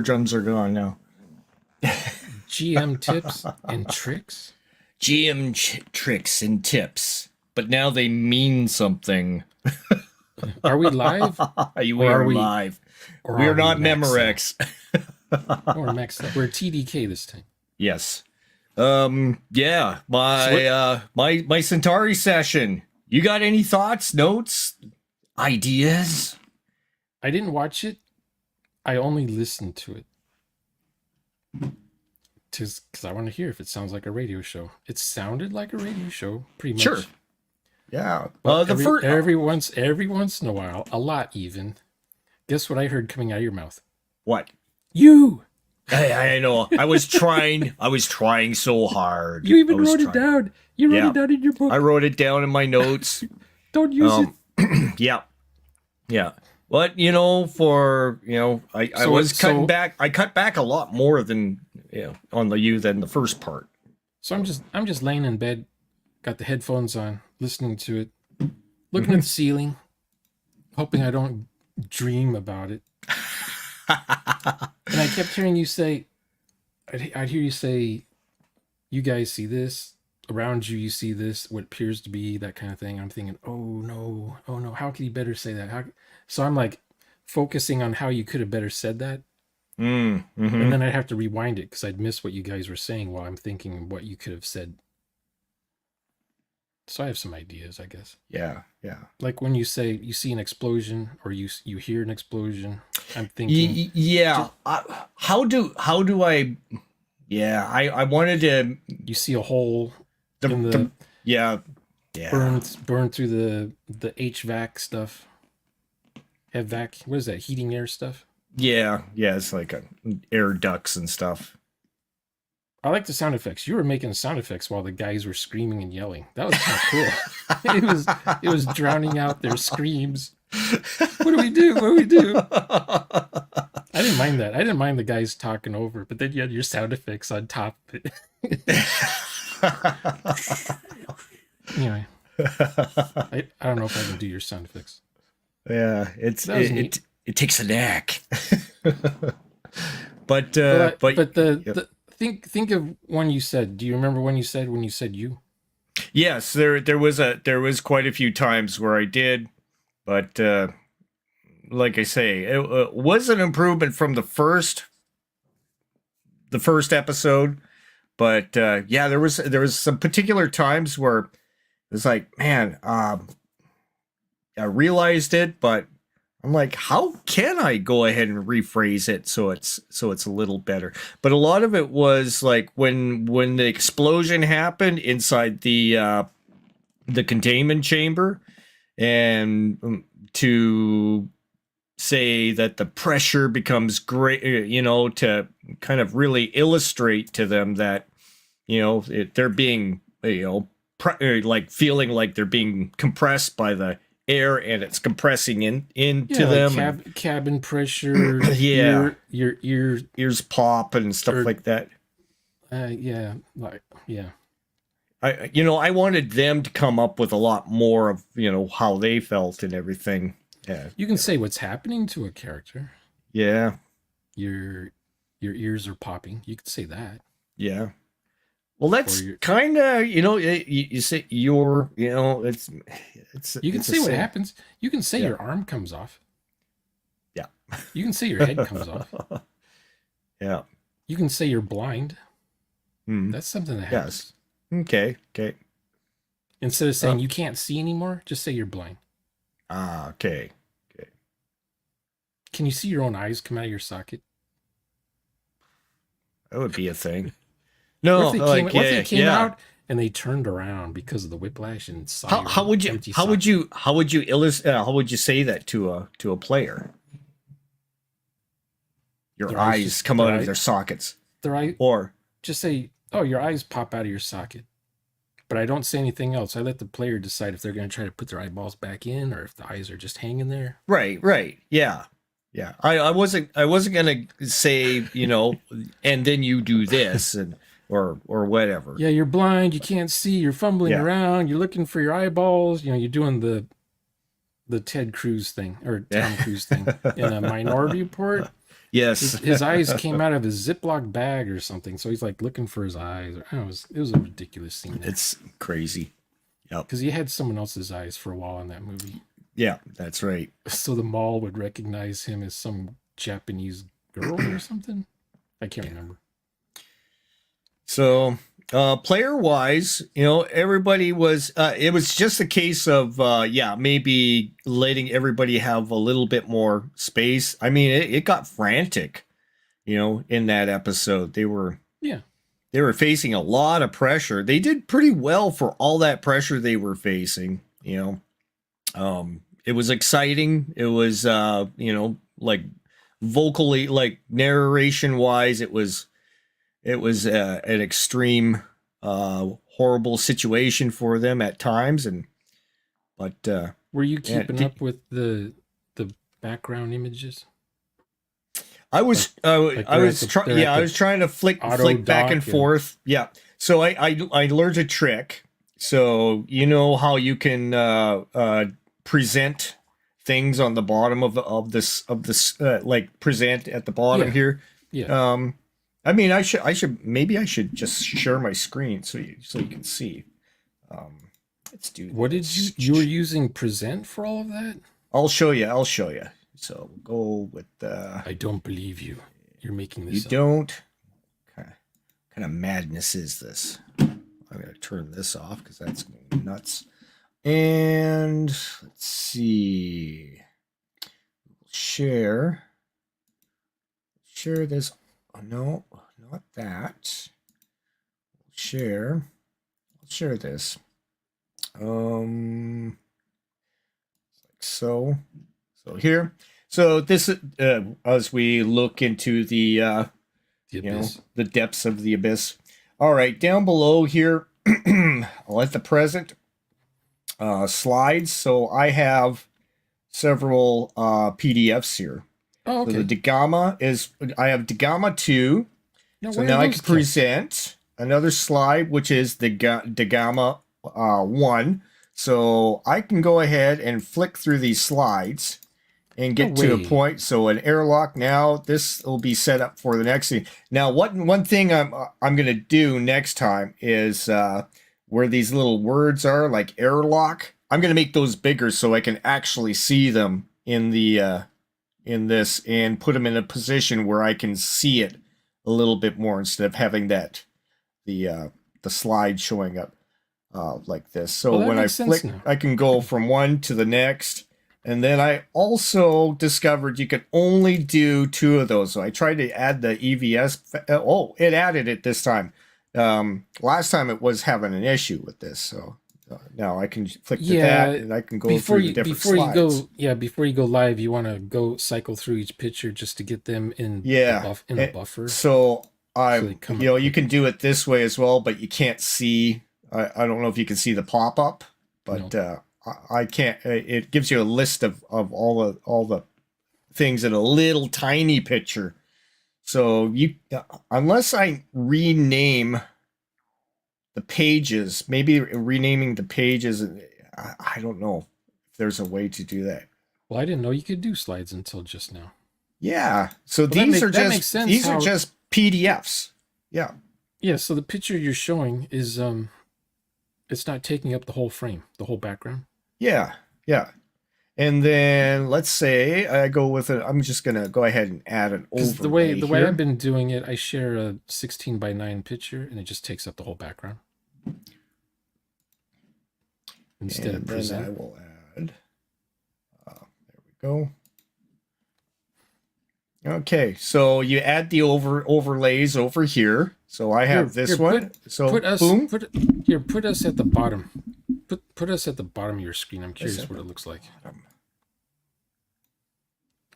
drums are gone now. GM tips and tricks? Tricks and tips. But now they mean something. Are we live? We are live. We are not Memorex. Or Max. We're TDK this time. Yes. Yeah. My Centauri session. You got any thoughts, notes, ideas? I didn't watch it. I only listened to it. Because I want to hear if it sounds like a radio show. It sounded like a radio show, pretty much. Sure. Yeah. Every once in a while, a lot even. Guess what I heard coming out of your mouth? What? You. I know. I was trying so hard. You even wrote it down. You wrote it down in your book. I wrote it down in my notes. Don't use it. Yeah. Yeah. But, I was cutting back. I cut back a lot more than, on the you than the first part. So I'm just laying in bed, got the headphones on, listening to it, looking at the ceiling, hoping I don't dream about it. And I kept hearing you say, I'd hear you say, you guys see this, around you see this, what appears to be that kind of thing. I'm thinking, oh no, how could he better say that? So I'm like focusing on how you could have better said that. And then I'd have to rewind it because I'd miss what you guys were saying while I'm thinking what you could have said. So I have some ideas, I guess. Yeah. Like when you say you see an explosion or you hear an explosion, I'm thinking. Yeah. How do I? Yeah. I wanted to. You see a hole. Burn through the HVAC stuff. What is that? Heating air stuff? Yeah. It's like air ducts and stuff. I like the sound effects. You were making sound effects while the guys were screaming and yelling. That was kind of cool. It was drowning out their screams. What do we do? I didn't mind that. I didn't mind the guys talking over, but then you had your sound effects on top of it. Anyway, I don't know if I can do your sound effects. Yeah, it takes a knack. But think of one you said. Do you remember when you said you? Yes, there was quite a few times where I did, but like I say, it was an improvement from the first episode. But there was some particular times where it was like, man, I realized it, but I'm like, how can I go ahead and rephrase it so it's a little better? But a lot of it was like when the explosion happened inside the containment chamber, and to say that the pressure becomes great, to kind of really illustrate to them that, they're being, like feeling like they're being compressed by the air and it's compressing into them. Cabin pressure. Yeah. Your ears pop and stuff like that. Yeah. I wanted them to come up with a lot more of, how they felt and everything. Yeah. You can say what's happening to a character. Yeah. Your ears are popping. You could say that. Yeah. Well, that's kind of, you say it's. You can say what happens. You can say your arm comes off. Yeah. You can say your head comes off. Yeah. You can say you're blind. That's something that happens. Yes. Okay. Instead of saying you can't see anymore, just say you're blind. Okay. Can you see your own eyes come out of your socket? That would be a thing. No, what if they came out and they turned around because of the whiplash and saw how would you illustrate? How would you say that to a player? Your eyes come out of their sockets. Or just say, "Oh, your eyes pop out of your socket." But I don't say anything else. I let the player decide if they're going to try to put their eyeballs back in or if the eyes are just hanging there. Right. Yeah. I wasn't going to say, and then you do this and. Or whatever. Yeah, you're blind. You can't see. You're fumbling around. You're looking for your eyeballs. You're doing the Ted Cruz thing or Tom Cruise thing in a Minority Report. Yes. His eyes came out of a Ziploc bag or something. So he's like looking for his eyes. I don't know, it was a ridiculous scene there. It's crazy. Yep. Because he had someone else's eyes for a while in that movie. Yeah, that's right. So the mall would recognize him as some Japanese girl or something. I can't remember. So, player wise, everybody was, it was just a case of, maybe letting everybody have a little bit more space. I mean, it got frantic, in that episode. They were facing a lot of pressure. They did pretty well for all that pressure they were facing, it was exciting. It was, like vocally, like narration wise, it was an extreme, horrible situation for them at times. But were you keeping up with the background images? I was trying to flick back and forth. Yeah. So I learned a trick. So how you can present things on the bottom of this like present at the bottom here. Yeah. I mean, I should just share my screen so you can see. Let's do. What did you were using present for all of that? I'll show you. So we'll go with I don't believe you. You're making this. You up. don't. Kind of madness is this? I'm gonna turn this off because that's going nuts. And let's see. Share this. Oh, no, not that. Share. I'll share this. Like so. So here. So this as we look into the abyss. The depths of the abyss. All right, down below here, I'll at the present slides. So I have several PDFs here. Oh, okay. So the I have Dagama 2. No, so now I can present another slide, which is the Dagama 1. So I can go ahead and flick through these slides and get to a point. So an airlock now, this will be set up for the next thing. Now, one thing I'm going to do next time is where these little words are, like airlock, I'm going to make those bigger so I can actually see them in the in this and put them in a position where I can see it a little bit more instead of having that the slide showing up like this. So when I flick, I can go from one to the next. And then I also discovered you could only do 2 of those. So I tried to add the EVS. Oh, it added it this time. Last time it was having an issue with this. So now I can flick to that and I can go through the different slides. Before you go live, you want to go cycle through each picture just to get them in a buffer. So you can do it this way as well, but you can't see. I don't know if you can see the pop up, but I can't. It gives you a list of all the things in a little tiny picture. So unless I rename the pages, maybe renaming the pages, I don't know if there's a way to do that. Well, I didn't know you could do slides until just now. Yeah. So these are just PDFs. Yeah. Yeah. So the picture you're showing is it's not taking up the whole frame, the whole background. Yeah. Yeah. And then let's say I go with it. I'm just gonna go ahead and add an overlay. The way I've been doing it, I share a 16:9 picture, and it just takes up the whole background. Instead of present, I will add. There we go. Okay, so you add the overlays over here. So I have this one. Put us at the bottom. Put us at the bottom of your screen. I'm curious what it looks like.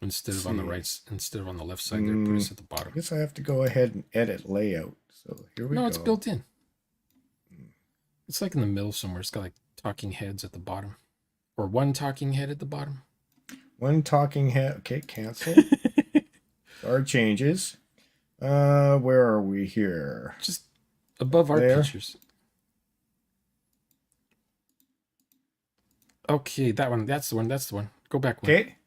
Instead of on the right, instead of on the left side, there. Put us at the bottom. I guess I have to go ahead and edit layout. So here we go. No, it's built in. It's like in the middle somewhere. It's got like talking heads at the bottom, or one talking head at the bottom. One talking head. Okay, cancel. Our changes. Where are we here? Just above our pictures. Okay, that one. That's the one. That's the one. Go back one. Okay.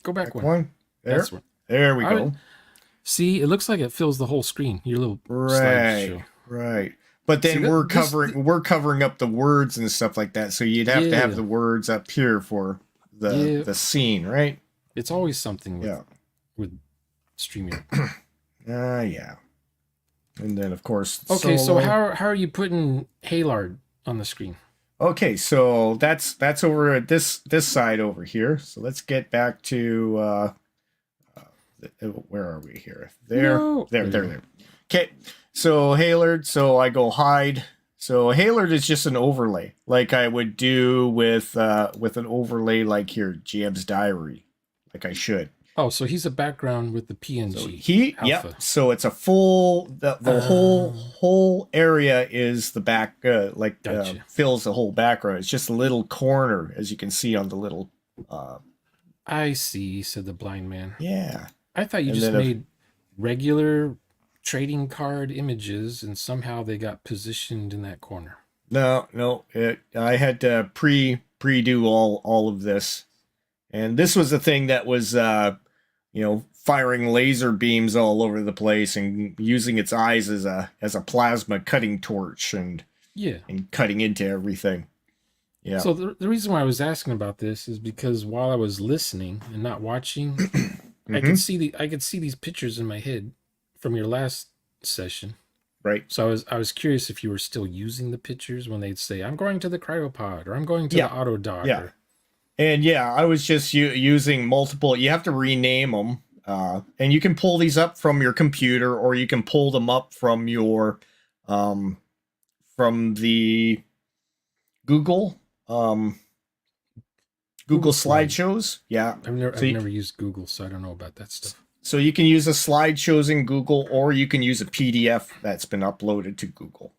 Go back one. There. That's one. There we go. See, it looks like it fills the whole screen. Your little Right, slideshow. right. But See then that we're covering up the words and stuff like that. So you'd have to have yeah, the words up here for yeah. the scene, right? It's always something Yeah. with StreamYard. Yeah. And then of course Okay, so solo. how are you putting Halard on the screen? Okay, so that's over at this side over here. So let's get back to where are we here? No, there you go. There. Okay, so Hailard. So I go hide. So Hailard is just an overlay, like I would do with an overlay like here, GM's diary, like I should. Oh, so he's a background with the So PNG yep. alpha. So it's a full the Um, whole area is the back gotcha. fills the whole background. It's just a little corner, as you can see on the little uh I see, said the blind man. yeah. I thought you And just then made regular trading card images and somehow they got positioned in that corner. no, I had to pre-do all of this, and this was the thing that was firing laser beams all over the place and using its eyes as a plasma cutting torch Yeah. and cutting into everything. Yeah. So the reason why I was asking about this is because while I was listening and not watching, I could see these pictures in my head from your last session. Right. So I was curious if you were still using the pictures when they'd say, "I'm going to the cryopod" or "I'm going to the auto dock." Yeah. Or, And yeah, I was just using multiple. You have to rename them, and you can pull these up from your computer, or you can pull them up from your from the Google Google Slide. slideshows. Yeah. I've So never used Google, so I don't know about that stuff. so you can use a slideshows in Google, or you can use a PDF that's been uploaded to Google.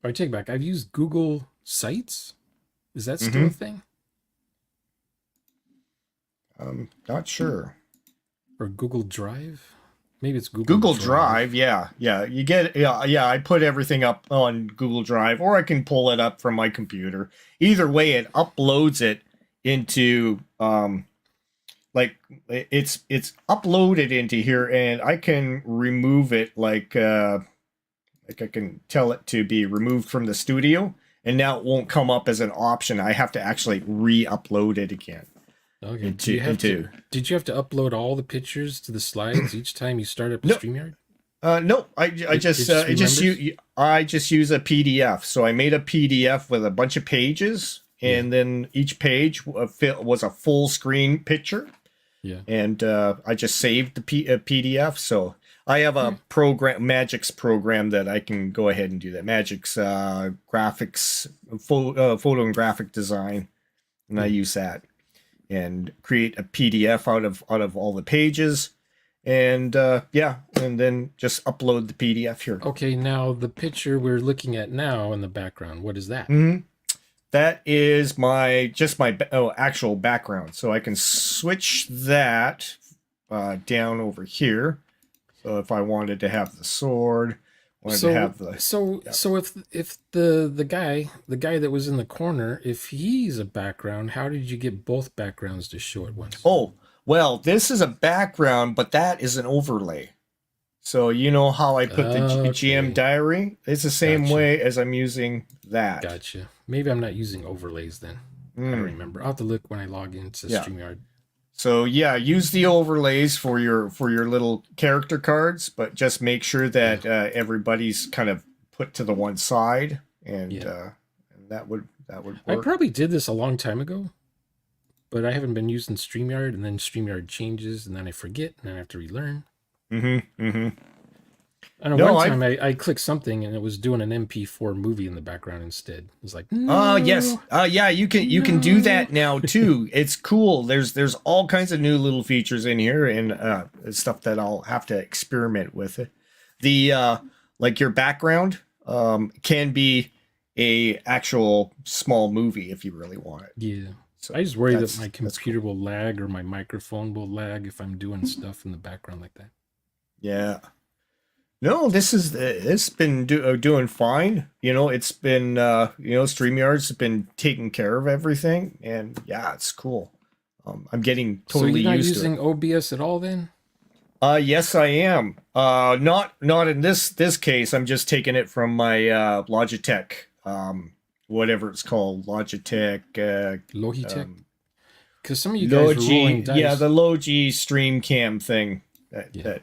I take it back. I've used Google Sites. Is that still Mm-hmm. a thing? Not sure. Or Google Drive? Maybe it's Google Drive, yeah. You get, yeah. I put everything up on Google Drive, or I can pull it up from my computer. Either way, it uploads it into, like it's uploaded into here, and I can remove it, like I can tell it to be removed from the studio, and now it won't come up as an option. I have to actually re-upload it again. Okay. Did you have to upload all the pictures to the slides each time you start up No, StreamYard? no, I just I just use a PDF. So I made a PDF with a bunch of pages, and then each page was a full screen picture. Yeah. And I just saved the PDF. So I have a Magic's program that I can go ahead and do that. Magic's graphics, photo and graphic design, and I use that and create a PDF out of all the pages, and and then just upload the PDF here. Okay, now the picture we're looking at now in the background, what is that? That is my actual background. So I can switch that down over here. So if I wanted to have the sword, So if the guy that was in the corner, if he's a background, how did you get both backgrounds to show at once? Oh, well, this is a background, but that is an overlay. So you know how I put the GM diary? It's the same way as I'm using that. Gotcha. Maybe I'm not using overlays then. I don't remember. I'll have to look when I log into StreamYard. So yeah, use the overlays for your little character cards, but just make sure that everybody's kind of put to the one side, and that would work. I probably did this a long time ago, but I haven't been using StreamYard, and then StreamYard changes, and then I forget, and then I have to relearn. I know one time I clicked something and it was doing an MP4 movie in the background instead. It was like, no. Yes. Yeah, you can do that now too. It's cool. There's all kinds of new little features in here, and stuff that I'll have to experiment with. The like your background can be a actual small movie if you really want it. Yeah. So I just worry that my computer will lag or my microphone will lag if I'm doing stuff in the background like that. Yeah. No, it's been doing fine. It's been StreamYard's been taking care of everything, and yeah, it's cool. I'm getting totally used to it. So you're not using OBS at all then? Yes, I am. Not in this case. I'm just taking it from my Logitech, whatever it's called, Logitech, Logitech? um, Because some of you guys were rolling Logi, yeah, the dice. Logi Stream Cam thing. Yeah.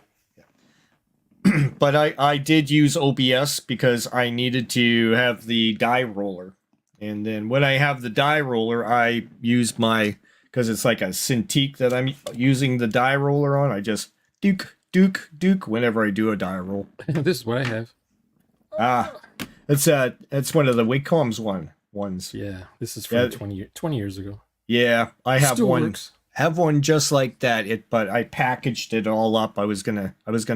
But I did use OBS because I needed to have the die roller, and then when I have the die roller, I use my because it's like a Cintiq that I'm using the die roller on. I just Duke whenever I do a die roll. This is what I have. Ah, that's one of the Wacom's ones. Yeah, this is Yeah, from 20 years ago. yeah, I have Still one. works. Have one just like that. But I packaged it all up. I was gonna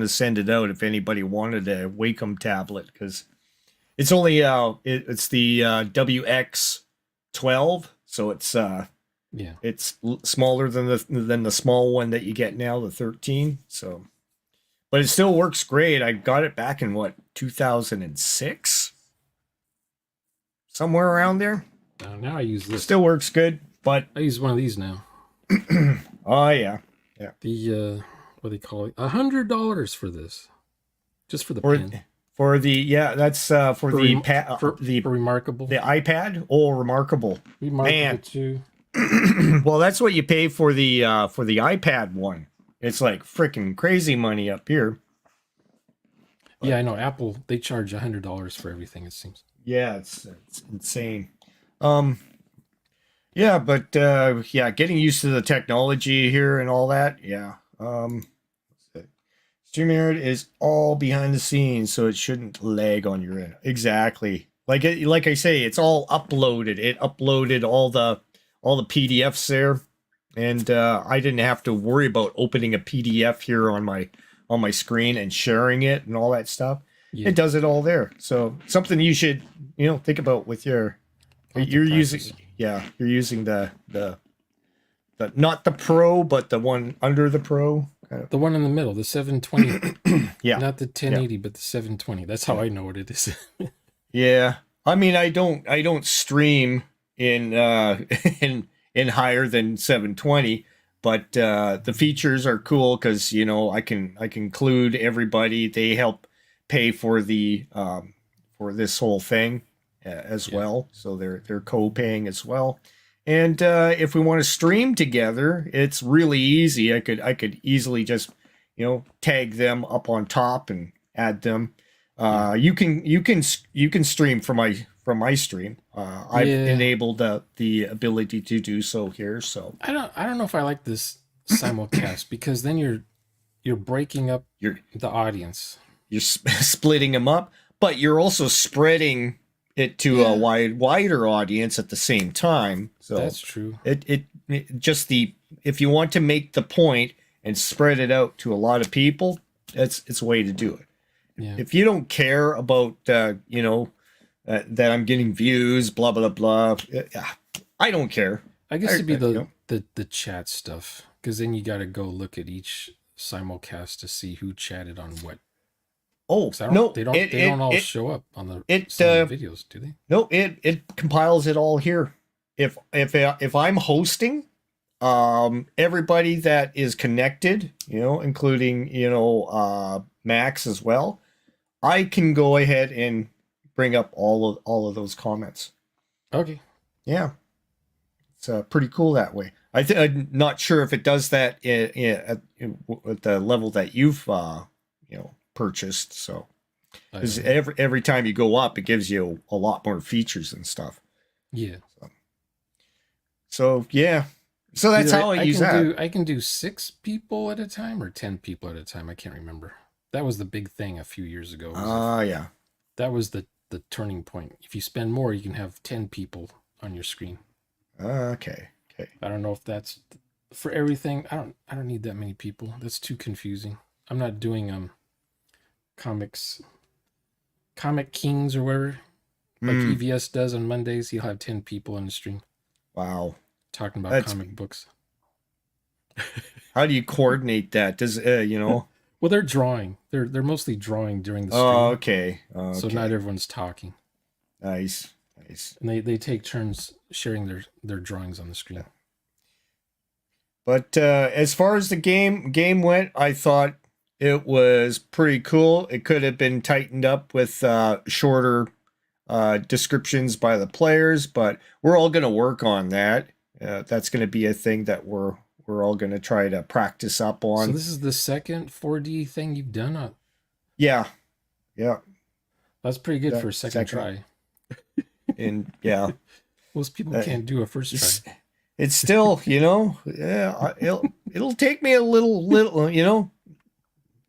send it out if anybody wanted a Wacom tablet because it's only it's the WX12, so Yeah. it's smaller than the small one that you get now, the 13. So, but it still works great. I got it back in what 2006, somewhere around there. Now I use this. Still works good, but I use one of these now. oh yeah, The what do they call it? $100 for this, just for the for pen. for the yeah that's for the For remarkable. the iPad. Oh, remarkable, Remarkable man. too. Well, that's what you pay for the iPad one. It's like freaking crazy money up here. Yeah, I know. Apple, they charge $100 for everything, it seems. Yeah, it's insane. Um, yeah, but yeah, getting used to the technology here and all that. Yeah. StreamYard is all behind the scenes, so it shouldn't lag on your end. Exactly. Like I say, it's all uploaded. It uploaded all the PDFs there, and I didn't have to worry about opening a PDF here on my screen and sharing it and all that stuff. Yeah. It does it all there. So something you should think about with your you're using you're using the not the Pro but the one under the Pro. The one in the middle, the 720. Yeah. Not the 1080, but the 720. That's how I know what it is. Yeah. I mean, I don't stream in in higher than 720, but the features are cool because I can include everybody. They help pay for the for this whole thing as Yeah. well, so they're co-paying as well. And if we want to stream together, it's really easy. I could easily just tag them up on top and add them. You can stream from my stream. I've Yeah. enabled the ability to do so here. So I don't know if I like this simulcast because then you're breaking up you're the audience. you're splitting them up, but you're also spreading it to a wider audience at the same time. So That's true. it just if you want to make the point and spread it out to a lot of people, it's a way to do it. Yeah. If you don't care about that I'm getting views, blah blah blah, I don't care. I guess it'd be you know. the chat stuff because then you got to go look at each simulcast to see who chatted on what. Oh 'Cause no, they don't all show up on the some of the videos, do they? no, it compiles it all here. If I'm hosting, everybody that is connected, including Max as well, I can go ahead and bring up all of those comments. Okay. Yeah, it's pretty cool that way. I'm not sure if it does that at the level that you've purchased. So because every time you go up, it gives you a lot more features and stuff. Yeah. So yeah, so that's how I use that. I can do 6 people at a time or 10 people at a time. I can't remember. That was the big thing a few years ago. Yeah. That was the turning point. If you spend more, you can have 10 people on your screen. Okay. I don't know if that's for everything. I don't need that many people. That's too confusing. I'm not doing Comic Kings or whatever. Like EVS does on Mondays, he'll have 10 people on the stream. Wow. Talking about comic books. How do you coordinate that? Does Well, they're drawing. They're mostly drawing during the stream. Oh, okay. So not everyone's talking. Nice. And they take turns sharing their drawings on the screen. But as far as the game went, I thought It was pretty cool. It could have been tightened up with shorter descriptions by the players, but we're all going to work on that. That's going to be a thing that we're all going to try to practice up So on. this is the second 4D thing you've done. Yeah, yeah, That's pretty good that for a second second, try. and yeah, Most people uh, can't do a first it's try. it's still, yeah, it'll take me a little,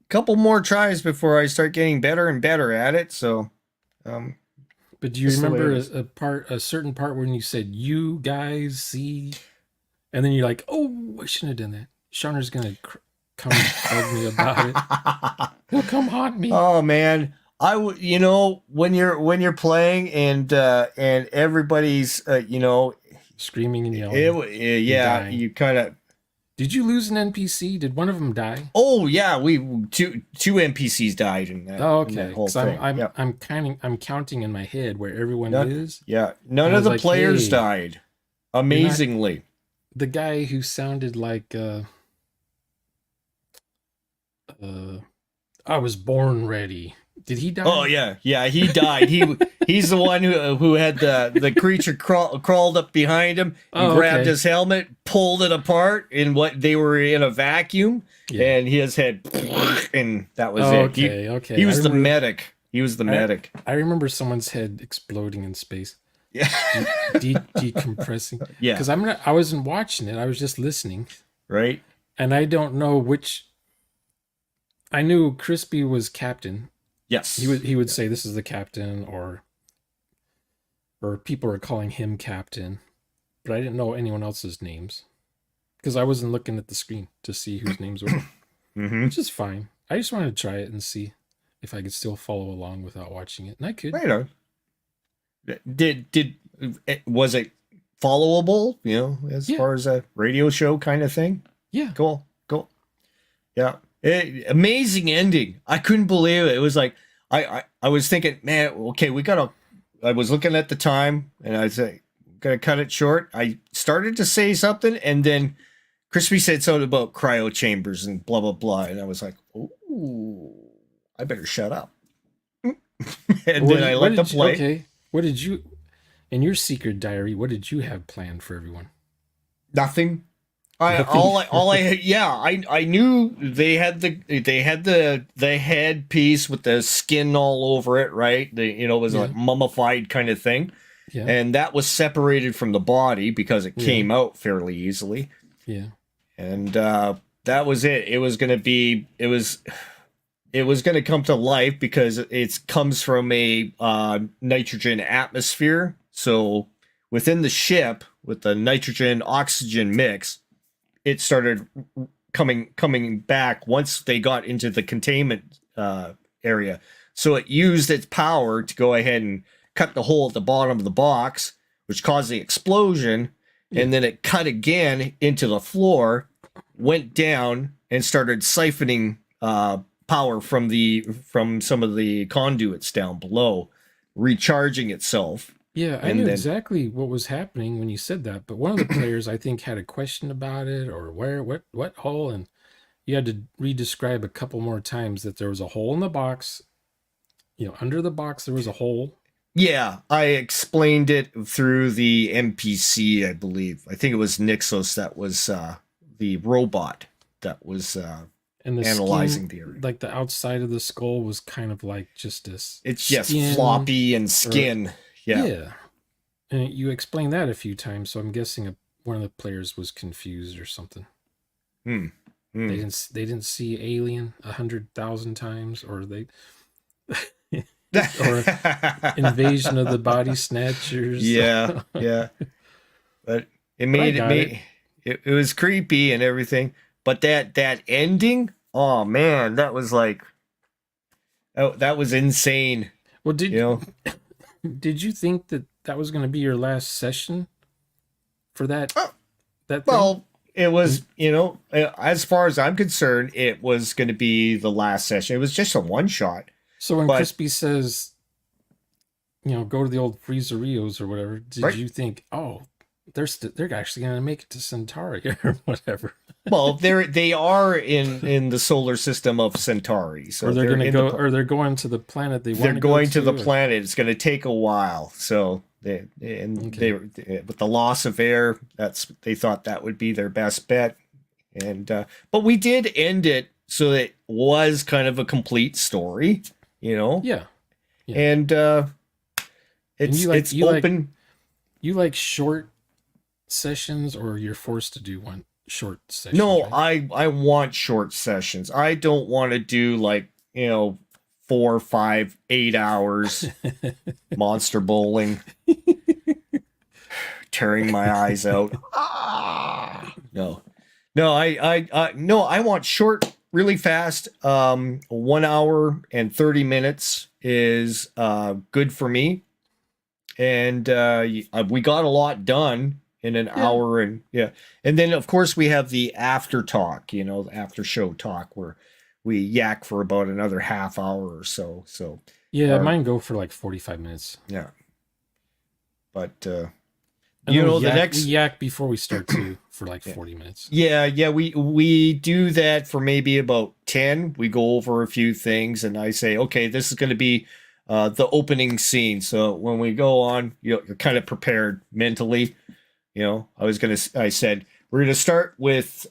couple more tries before I start getting better and better at it. So, um, But do you that's the way remember it is. a certain part when you said "you guys see," and then you're like, "Oh, I shouldn't have done that." Shauner's gonna come bug me about it. He'll come haunt me, Oh man, I would, when you're playing and everybody's, screaming and yelling and yeah, dying. you kind of. Did you lose an NPC? Did one of them die? Oh yeah, we two NPCs died Oh, in that okay. whole Because I'm thing. I'm Yep. I'm counting in my head where everyone None, is, yeah, none and I of was the like, players "Hey, died. you're not Amazingly. the guy who sounded like uh I was born ready. Did he Oh die?" yeah, yeah, he died. He's the one who had the creature crawled up behind him. You Oh, grabbed okay. his helmet, pulled it apart, and what they were in a vacuum, Yeah. and his head, and that was Oh, it. okay. He Okay. was the medic. He was the I medic. I remember someone's head exploding in space, Yeah, decompressing. yeah, Because I wasn't watching it. I was just listening, right. and I don't know which. I knew Crispy was captain. He Yes, would yeah. say this is the captain, or people are calling him captain, but I didn't know anyone else's names because I wasn't looking at the screen to see whose names were, Mm-hmm. which is fine. I just wanted to try it and see if I could still follow along without watching it, and I could. Right on. Did was it followable? As Yeah, far as a radio show kind of thing. yeah, Cool, cool. Yeah. Amazing ending. I couldn't believe it. It was like I was thinking, man, okay, we gotta. I was looking at the time, and I said, gotta cut it short. I started to say something, and then Crispy said something about cryo chambers and blah blah blah, and I was like, oh, I better shut up. And then I What let them did you? play. Okay, what did you in your secret diary? What did you have planned for everyone? Nothing. I Nothing. all I yeah, I knew they had the headpiece with the skin all over it, right? It was Yeah, like mummified kind of thing, yeah, and that was separated from the body because it yeah, came out fairly easily, yeah, and that was it. It was going to come to life because it comes from a nitrogen atmosphere. So within the ship, with the nitrogen oxygen mix, it started coming back once they got into the containment area. So it used its power to go ahead and cut the hole at the bottom of the box, which caused the explosion, yeah. and then it cut again into the floor, went down, and started siphoning power from some of the conduits down below, recharging itself, Yeah, I and knew then exactly what was happening when you said that, but one of the players I think had a question about it or what hole, and you had to re-describe a couple more times that there was a hole in the box. Under the box there was a hole. yeah, I explained it through the NPC, I believe. I think it was Nixos that was the robot that was And the analyzing skin, the area. like the outside of the skull, was kind of like just this It's just skin, floppy and or skin. Yeah. yeah. And you explained that a few times, so I'm guessing one of the players was confused or something. Hmm. Hmm. They didn't see Alien 100,000 times, or or Invasion of the Body Snatchers. Yeah, yeah. But it But I made it got it. made it was creepy and everything. But that ending, oh man, that was like, oh, that was insane. Well, You know, did you think that was going to be your last session for Oh, that thing? well, it was, as far as I'm concerned, it was going to be the last session. It was just a one shot. So when But Crispy says, go to the old freezerios or whatever, did right, you think, oh, they're actually going to make it to Centauri or whatever? Well, they are in the solar system of Centauri, so Or they're they're gonna in go, or they're going to the planet they they're want to go going to the to. planet. It's going to take a while. So they with the loss of air, they thought that would be their best bet. And but we did end it so that it was kind of a complete story, you know. Yeah, yeah. And And it's open. You like short sessions, or you're forced to do one short session? No, right? I want short sessions. I don't want to do like, 4, 5, 8 hours monster bowling, tearing my eyes out. No. No, no, I want short, really fast. 1 hour and 30 minutes is good for me. And we got a lot done in an hour, and and then of course we have the after talk, the after show talk, where we yak for about another half hour or so. So mine go for like 45 minutes. Yeah, but the next we yak before we start to for like 40 minutes. Yeah, we do that for maybe about 10. We go over a few things, and I say, okay, this is going to be the opening scene. So when we go on, you're kind of prepared mentally. I said, we're going to start with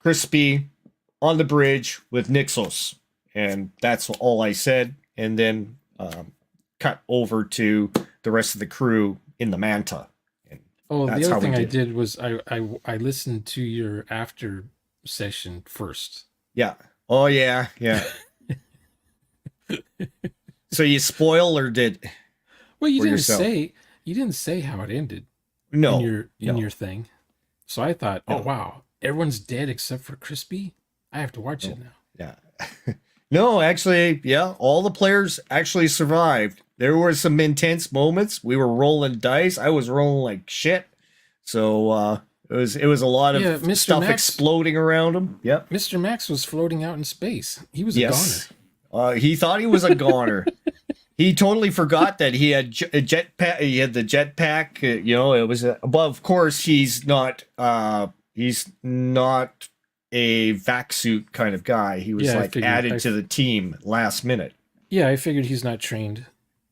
Crispy on the bridge with Nixos. And that's all I said. And then cut over to the rest of the crew in the Manta. And the other thing I did was I listened to your after session first. Yeah. Oh, yeah. Yeah. So you spoil or did? Well, you didn't say how it ended. No, in your thing. So I thought, oh wow, everyone's dead except for Crispy. I have to watch it now. Yeah. No, actually, all the players actually survived. There were some intense moments. We were rolling dice. I was rolling like shit. So it was a lot of Mr. stuff Max, exploding around him. Yep. Mr. Max was floating out in space. He was a goner. He thought he was a goner. He totally forgot that he had a jetpack. He had the jetpack. It was of course, he's not. He's not a vac suit kind of guy. He was added to the team last minute. Yeah, I figured he's not trained.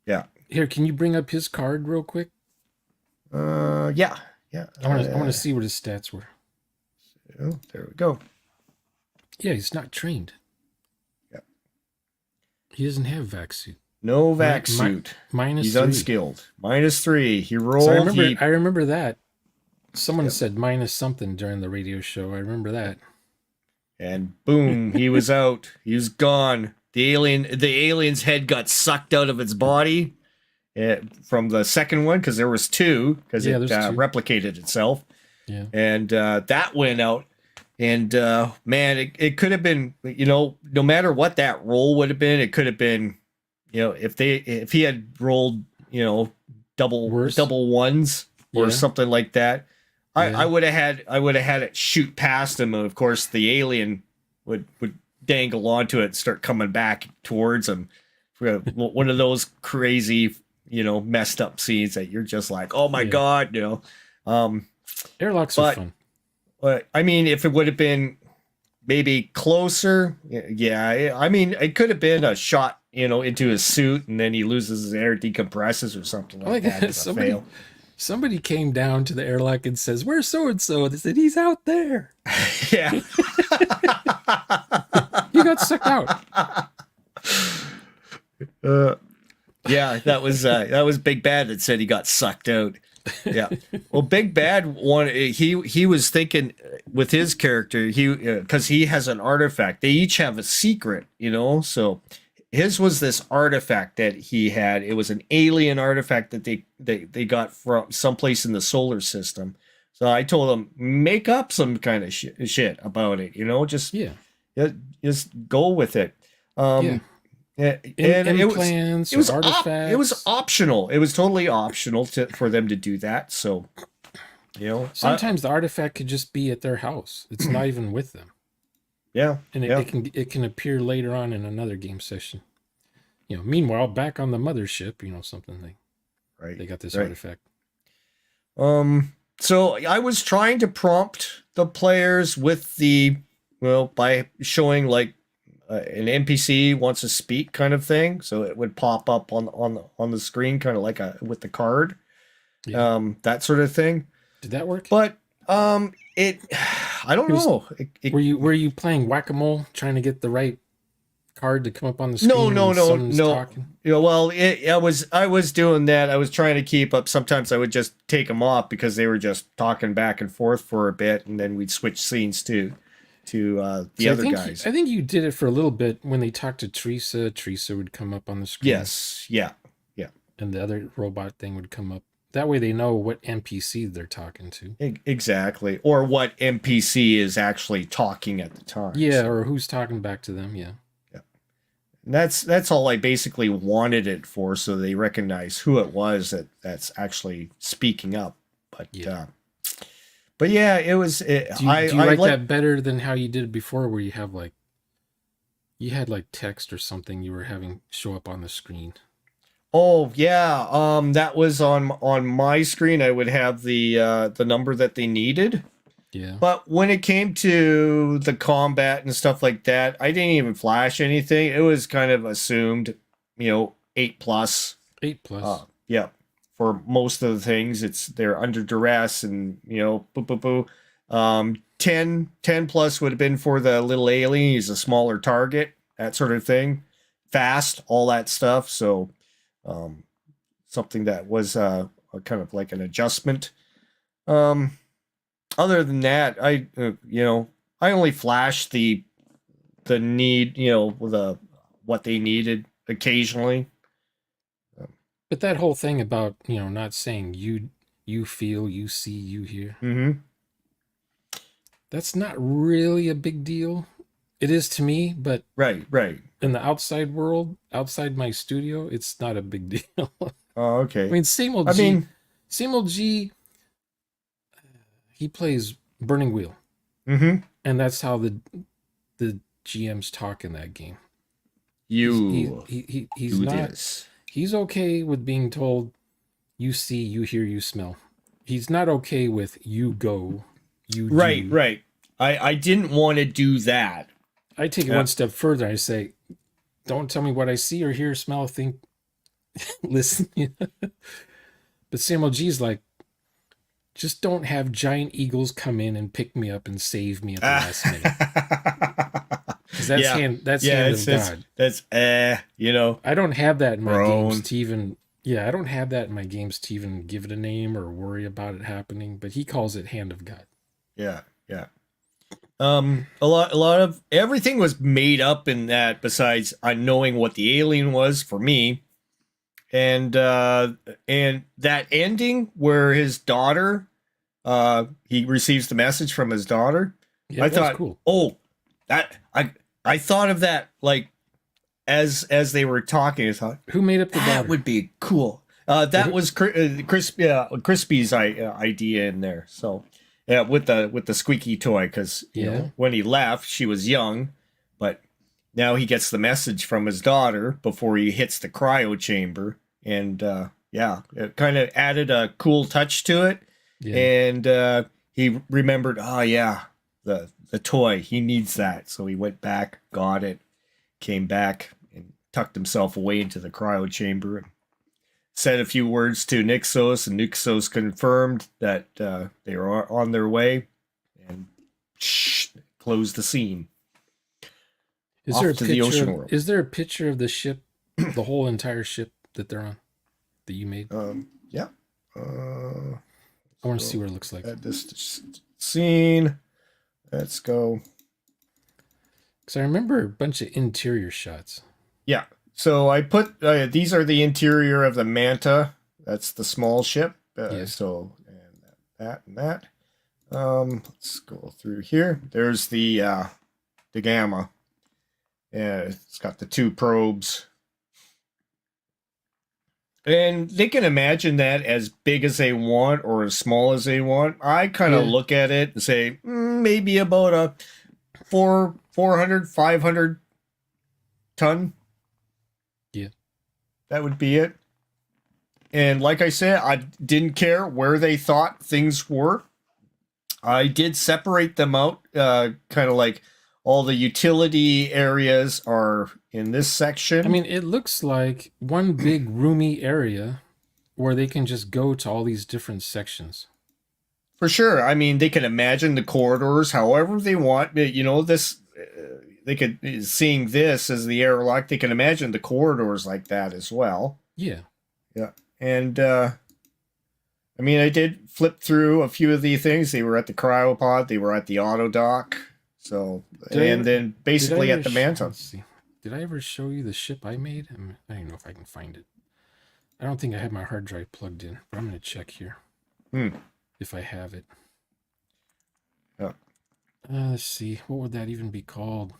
Yeah. Here, can you bring up his card real quick? Yeah. I want to see what his stats were. So, there we go. Yeah, he's not trained. Yeah. He doesn't have vac suit. No vac suit. He's unskilled. -3. He rolled. So I remember that. Someone said minus something during the radio show. I remember that. And boom, he was out. He was gone. The alien's head got sucked out of its body from the second one, because there was 2, because it replicated itself. Yeah. And that went out. And man, it could have been, no matter what that roll would have been, it could have been, if he had rolled, double ones or something like that, I would have had it shoot past him, and of course the alien would dangle onto it and start coming back towards him. One of those crazy, messed up scenes that you're just like, oh my god, Airlocks are fun. But I mean, if it would have been maybe closer, I mean, it could have been a shot, into his suit, and then he loses his air, decompresses or something like that. Somebody came down to the airlock and says, "Where's so and so?" They said, "He's out there." Yeah. He got sucked out. Yeah, that was Big Bad that said he got sucked out. Yeah. Well, Big Bad he was thinking with his character, because he has an artifact. They each have a secret, so his was this artifact that he had. It was an alien artifact that they got from someplace in the solar system. So I told him, make up some kind of shit about it, just go with it. And it was artifacts. It was optional. It was totally optional for them to do that. So, sometimes the artifact could just be at their house. It's not even with them. Yeah, and it can appear later on in another game session. Meanwhile, back on the mothership, something they got this artifact. So I was trying to prompt the players with the, well, by showing like an NPC wants to speak kind of thing, so it would pop up on the screen, kind of like a with the card, Yeah. that sort of thing. Did that work? But it, I don't It was- know. Were you playing whack-a-mole, trying to get the right card to come up on the No, screen no, when no, someone's no. talking? You know, well, I was doing that. I was trying to keep up. Sometimes I would just take them off because they were just talking back and forth for a bit, and then we'd switch scenes to the So other guys. I think you did it for a little bit when they talked to Teresa. Teresa would come up on the screen. Yes, yeah, And the other robot thing would come up. That way they know what NPC they're talking to. exactly. Or what NPC is actually talking at the time. Yeah, so. or who's talking back to them. Yeah. And that's all I basically wanted it for, so they recognize who it was that's actually speaking up. But Yeah. but yeah, it was. Do you like that better than how you did it before, where you have like you had like text or something you were having show up on the screen? Oh yeah, that was on my screen. I would have the number that they needed. Yeah. But when it came to the combat and stuff like that, I didn't even flash anything. It was kind of assumed, 8+. 8+. Yeah. For most of the things, they're under duress and, boo, boo, boo. 10+ would have been for the little alien. He's a smaller target, that sort of thing. Fast, all that stuff. So, something that was a kind of like an adjustment. Other than that, I only flashed the need, what they needed occasionally. But that whole thing about, not saying you feel, you see, you hear. Mm-hmm. That's not really a big deal. It is to me, but Right. in the outside world, outside my studio, it's not a big deal. Oh, okay. I mean, same old G, he plays Burning Wheel. Mm-hmm. And that's how the GMs talk in that game. He's not. This. He's okay with being told, you see, you hear, you smell. He's not okay with you go, you do. Right. I didn't want to do that. I take it one step further. I say, don't tell me what I see or hear, smell, think, listen. But Samuel G's like, just don't have giant eagles come in and pick me up and save me at the last minute. Because that's hand of God. That's I don't have that in my Grown. games to even. Yeah, I don't have that in my games to even give it a name or worry about it happening. But he calls it hand of God. Yeah. A lot of everything was made up in that. Besides knowing what the alien was for me, and that ending where his daughter, he receives the message from his daughter. Yeah, I thought, cool. Oh, that I thought of that like as they were talking. I thought, who made up the that daughter? would be cool. That was Crispy's idea in there. So yeah, with the squeaky toy, because when he left, she was young, but now he gets the message from his daughter before he hits the cryo chamber, and it kind of added a cool touch to it. Yeah. And he remembered, the toy, he needs that. So he went back, got it, came back, and tucked himself away into the cryo chamber and said a few words to Nixos, and Nixos confirmed that they were on their way, and closed the scene. Is there a picture of the ship, the whole entire ship that they're on, that you made? Yeah. I want to see what it looks like. At this scene, let's go. Because I remember a bunch of interior shots. Yeah. So I put these are the interior of the Manta. That's the small ship. So and that. Let's go through here. There's the Gamma. It's got the two probes. And they can imagine that as big as they want or as small as they want. I kind of look at it and say, maybe about a 400, 500 ton. Yeah. That would be it. And like I said, I didn't care where they thought things were. I did separate them out, kind of like all the utility areas are in this I section. mean, it looks like one big roomy area where they can just go to all these different sections. For sure. I mean, they can imagine the corridors however they want. You know, this they could seeing this as the airlock. They can imagine the corridors like that as well. Yeah. Yeah, and I mean, I did flip through a few of the things. They were at the cryopod. They were at the auto dock. So, and then basically at the mantle. Let's see. Did I ever show you the ship I made? I don't know if I can find it. I don't think I have my hard drive plugged in, but I'm going to check here if I have it. Yeah. Let's see. What would that even be called?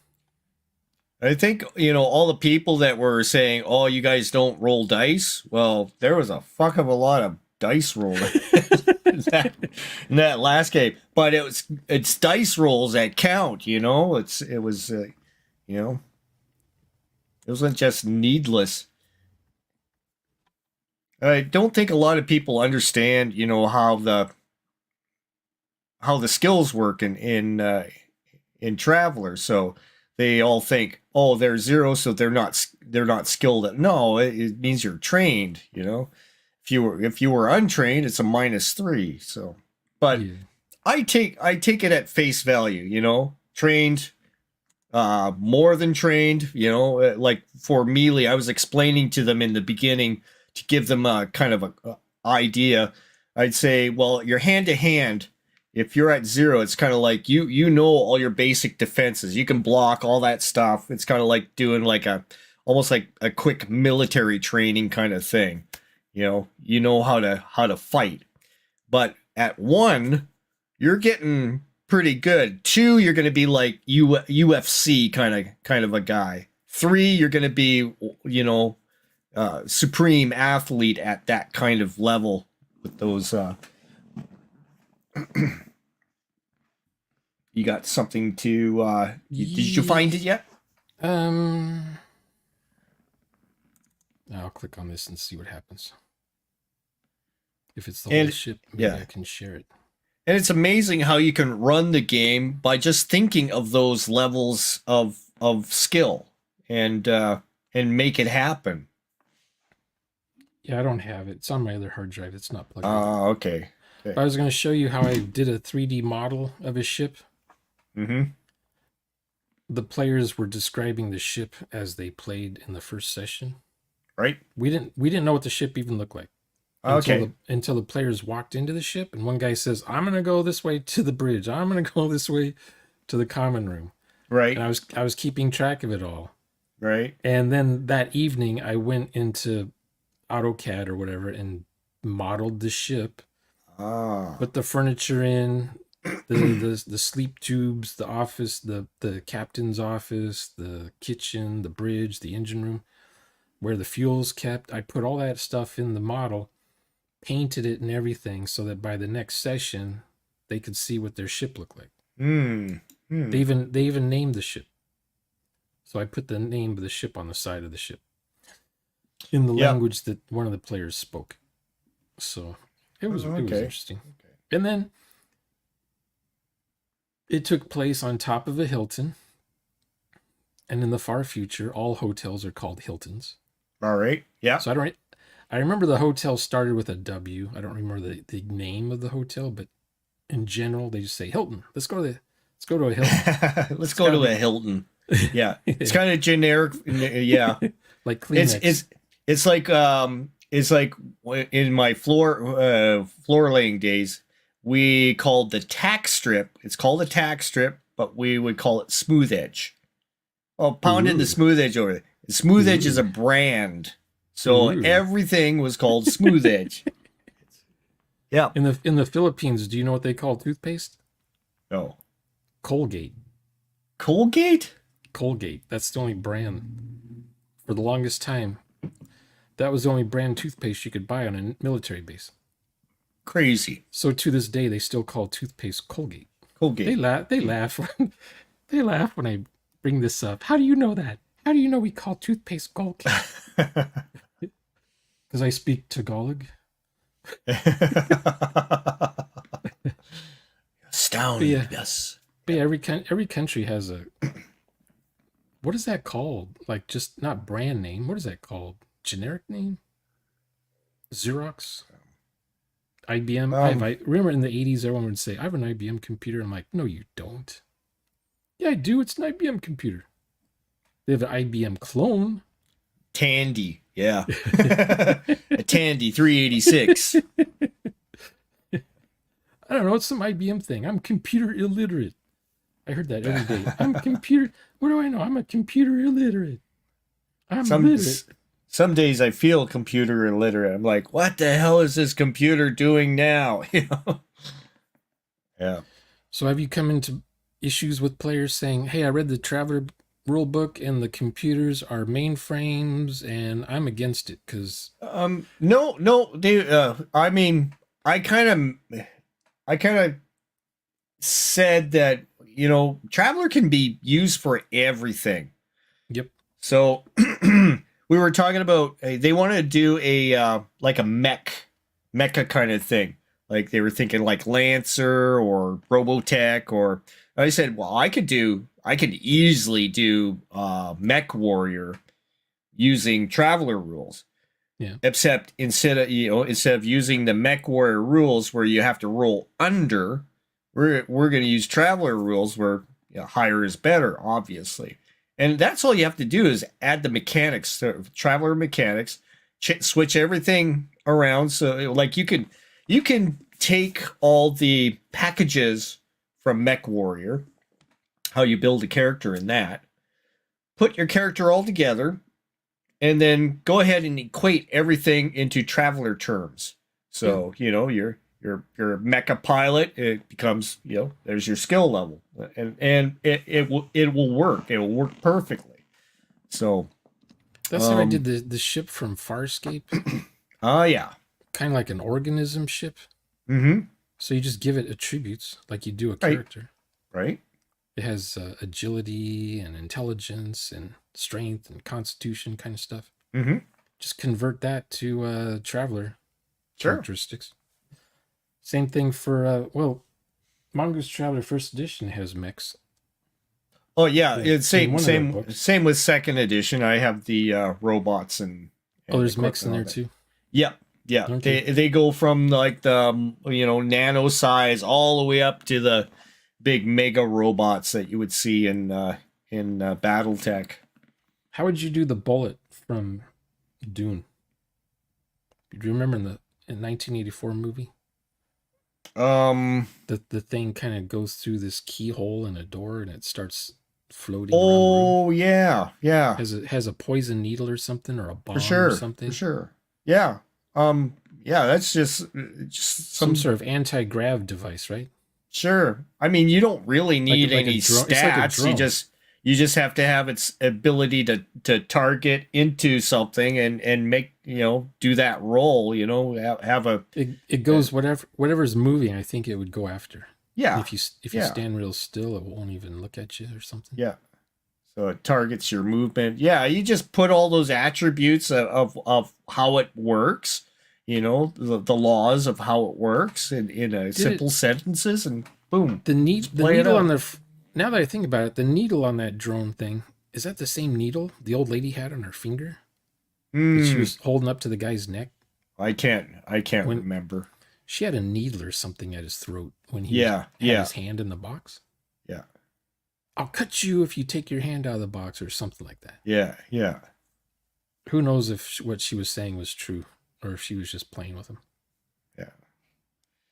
I think, you know, all the people that were saying, oh, you guys don't roll dice. Well, there was a fuck of a lot of dice rolling in that last game. But it's dice rolls that count, you know? It was, you know, it wasn't just needless. I don't think a lot of people understand, you know, how the skills work in Traveler. So they all think, oh, they're zero, so they're not skilled. No, it means you're trained. You know, if you were untrained, it's a -3. So, but Yeah. I take it at face value. You know, trained, more than trained. You know, like for melee, I was explaining to them in the beginning to give them a kind of a idea. I'd say, well, you're hand to hand. If you're at 0, it's kind of like you know all your basic defenses. You can block all that stuff. It's kind of like doing like almost like a quick military training kind of thing. You know how to fight. But at 1, you're getting pretty good. 2, you're going to be like UFC kind of a guy. 3, you're going to be, you know, supreme athlete at that kind of level with those. You got something to? Did you find it yet? I'll click on this and see what happens. If it's the whole ship, maybe I can share it. And it's amazing how you can run the game by just thinking of those levels of skill and make it happen. Yeah, I don't have it. It's on my other hard drive. It's not plugged in. Okay. I was going to show you how I did a 3D model of a ship. Mm-hmm. The players were describing the ship as they played in the first session. Right. We didn't know what the ship even looked like. Until the players walked into the ship, and one guy says, "I'm going to go this way to the bridge. I'm going to go this way to the common room." Right. And I was keeping track of it all. Right. And then that evening, I went into AutoCAD or whatever and modeled the ship. Put the furniture in, the sleep tubes, the office, the captain's office, the kitchen, the bridge, the engine room, where the fuel's kept. I put all that stuff in the model, painted it and everything, so that by the next session they could see what their ship looked like. They even named the ship. So I put the name of the ship on the side of the ship in the language that one of the players spoke. So it was interesting. Okay. And then it took place on top of a Hilton. And in the far future, all hotels are called Hiltons. All right. Yeah. So I remember the hotel started with a W. I don't remember the name of the hotel, but in general, they just say Hilton. Let's go to a Hilton. Let's go to a Hilton. Yeah. It's kind of generic. Yeah. Like Kleenex. It's like in my floor laying days, we called the tack strip. It's called a tack strip, but we would call it smooth edge. Oh, pounding the smooth edge over there. Smooth Edge is a brand, so everything was called Smooth Edge. Yeah. In the Philippines, do you know what they call toothpaste? No. Colgate. Colgate? Colgate. That's the only brand. For the longest time, that was the only brand toothpaste you could buy on a military base. Crazy. So to this day, they still call toothpaste Colgate. Colgate. They laugh. They laugh when I bring this up. How do you know that? How do you know we call toothpaste Colgate? Because I speak Tagalog. Astound us. but yeah, every country has a, what is that called? Like, just not brand name. What is that called? Generic name? Xerox? IBM? I remember in the 80s, everyone would say, I have an IBM computer. I'm like, no, you don't. Yeah, I do. It's an IBM computer. They have an IBM clone. Tandy. Yeah. A Tandy 386. I don't know. It's some IBM thing. I'm computer illiterate. I heard that every day. I'm computer. What do I know? I'm a computer illiterate. I'm illiterate. Some days I feel computer illiterate. I'm like, what the hell is this computer doing now? You know? Yeah. So have you come into issues with players saying, hey, I read the Traveler rule book and the computers are mainframes and I'm against it because no, they I mean, I kind of said that, you know, Traveler can be used for everything. Yep. So we were talking about they want to do a like a mecha kind of thing. Like they were thinking like Lancer or Robotech, or I said, well, I could easily do Mech Warrior using Traveler rules. Yeah. Except instead of using the Mech Warrior rules where you have to roll under, we're going to use Traveler rules where, you know, higher is better, obviously. And that's all you have to do is add the mechanics, to Traveler mechanics, switch everything around. So like you can take all the packages from Mech Warrior, how you build a character in that, put your character all together, and then go ahead and equate everything into Traveler terms. So, you know, your mecha pilot, it becomes, you know, there's your skill level, and it will work. It will work perfectly. So that's how I did the ship from Farscape. Oh yeah. Kind of like an organism ship. Mm-hmm. So you just give it attributes like you do a character. Right. It has agility and intelligence and strength and constitution kind of stuff. Mm-hmm. Just convert that to Traveler characteristics. Same thing for, Mongoose Traveler First Edition has mechs. Oh yeah, it's same with second edition. I have the robots and there's mechs in there too. Yep. Yeah, Okay. they go from like the, you know, nano size all the way up to the big mega robots that you would see in BattleTech. How would you do the bullet from Dune? Do you remember in 1984 movie? The thing kind of goes through this keyhole in a door and it starts floating. Oh yeah. Has a poison needle or something, or a bomb or something. For sure. Yeah. Yeah, that's just some sort of anti-grav device, right? Sure. I mean, you don't really need any stats. You just have to have its ability to target into something and make, you know, do that roll, you know, have a it goes whatever's moving, I think it would go after. Yeah. If you stand real still, it won't even look at you or something. Yeah. So it targets your movement. Yeah, you just put all those attributes of how it works, you know, the laws of how it works in simple sentences, and boom. The needle on now that I think about it, the needle on that drone thing, is that the same needle the old lady had on her finger? That she was holding up to the guy's neck? I can't remember. She had a needle or something at his throat when he had his hand in the box. Yeah. I'll cut you if you take your hand out of the box or something like that. Yeah. Who knows if what she was saying was true or if she was just playing with him. Yeah.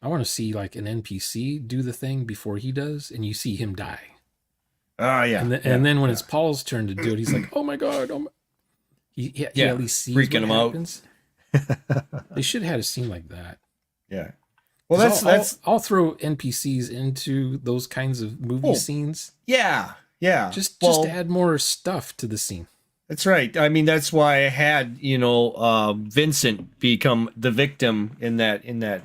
I want to see like an NPC do the thing before he does, and you see him die. Yeah. And then when it's Paul's turn to do it, he's like, oh my God. He at least sees freaking him happens. They should have had a scene like that. Yeah. Well, that's I'll throw NPCs into those kinds of movie scenes. Yeah. Just to add more stuff to the scene. That's right. I mean, that's why I had, you know, Vincent become the victim in the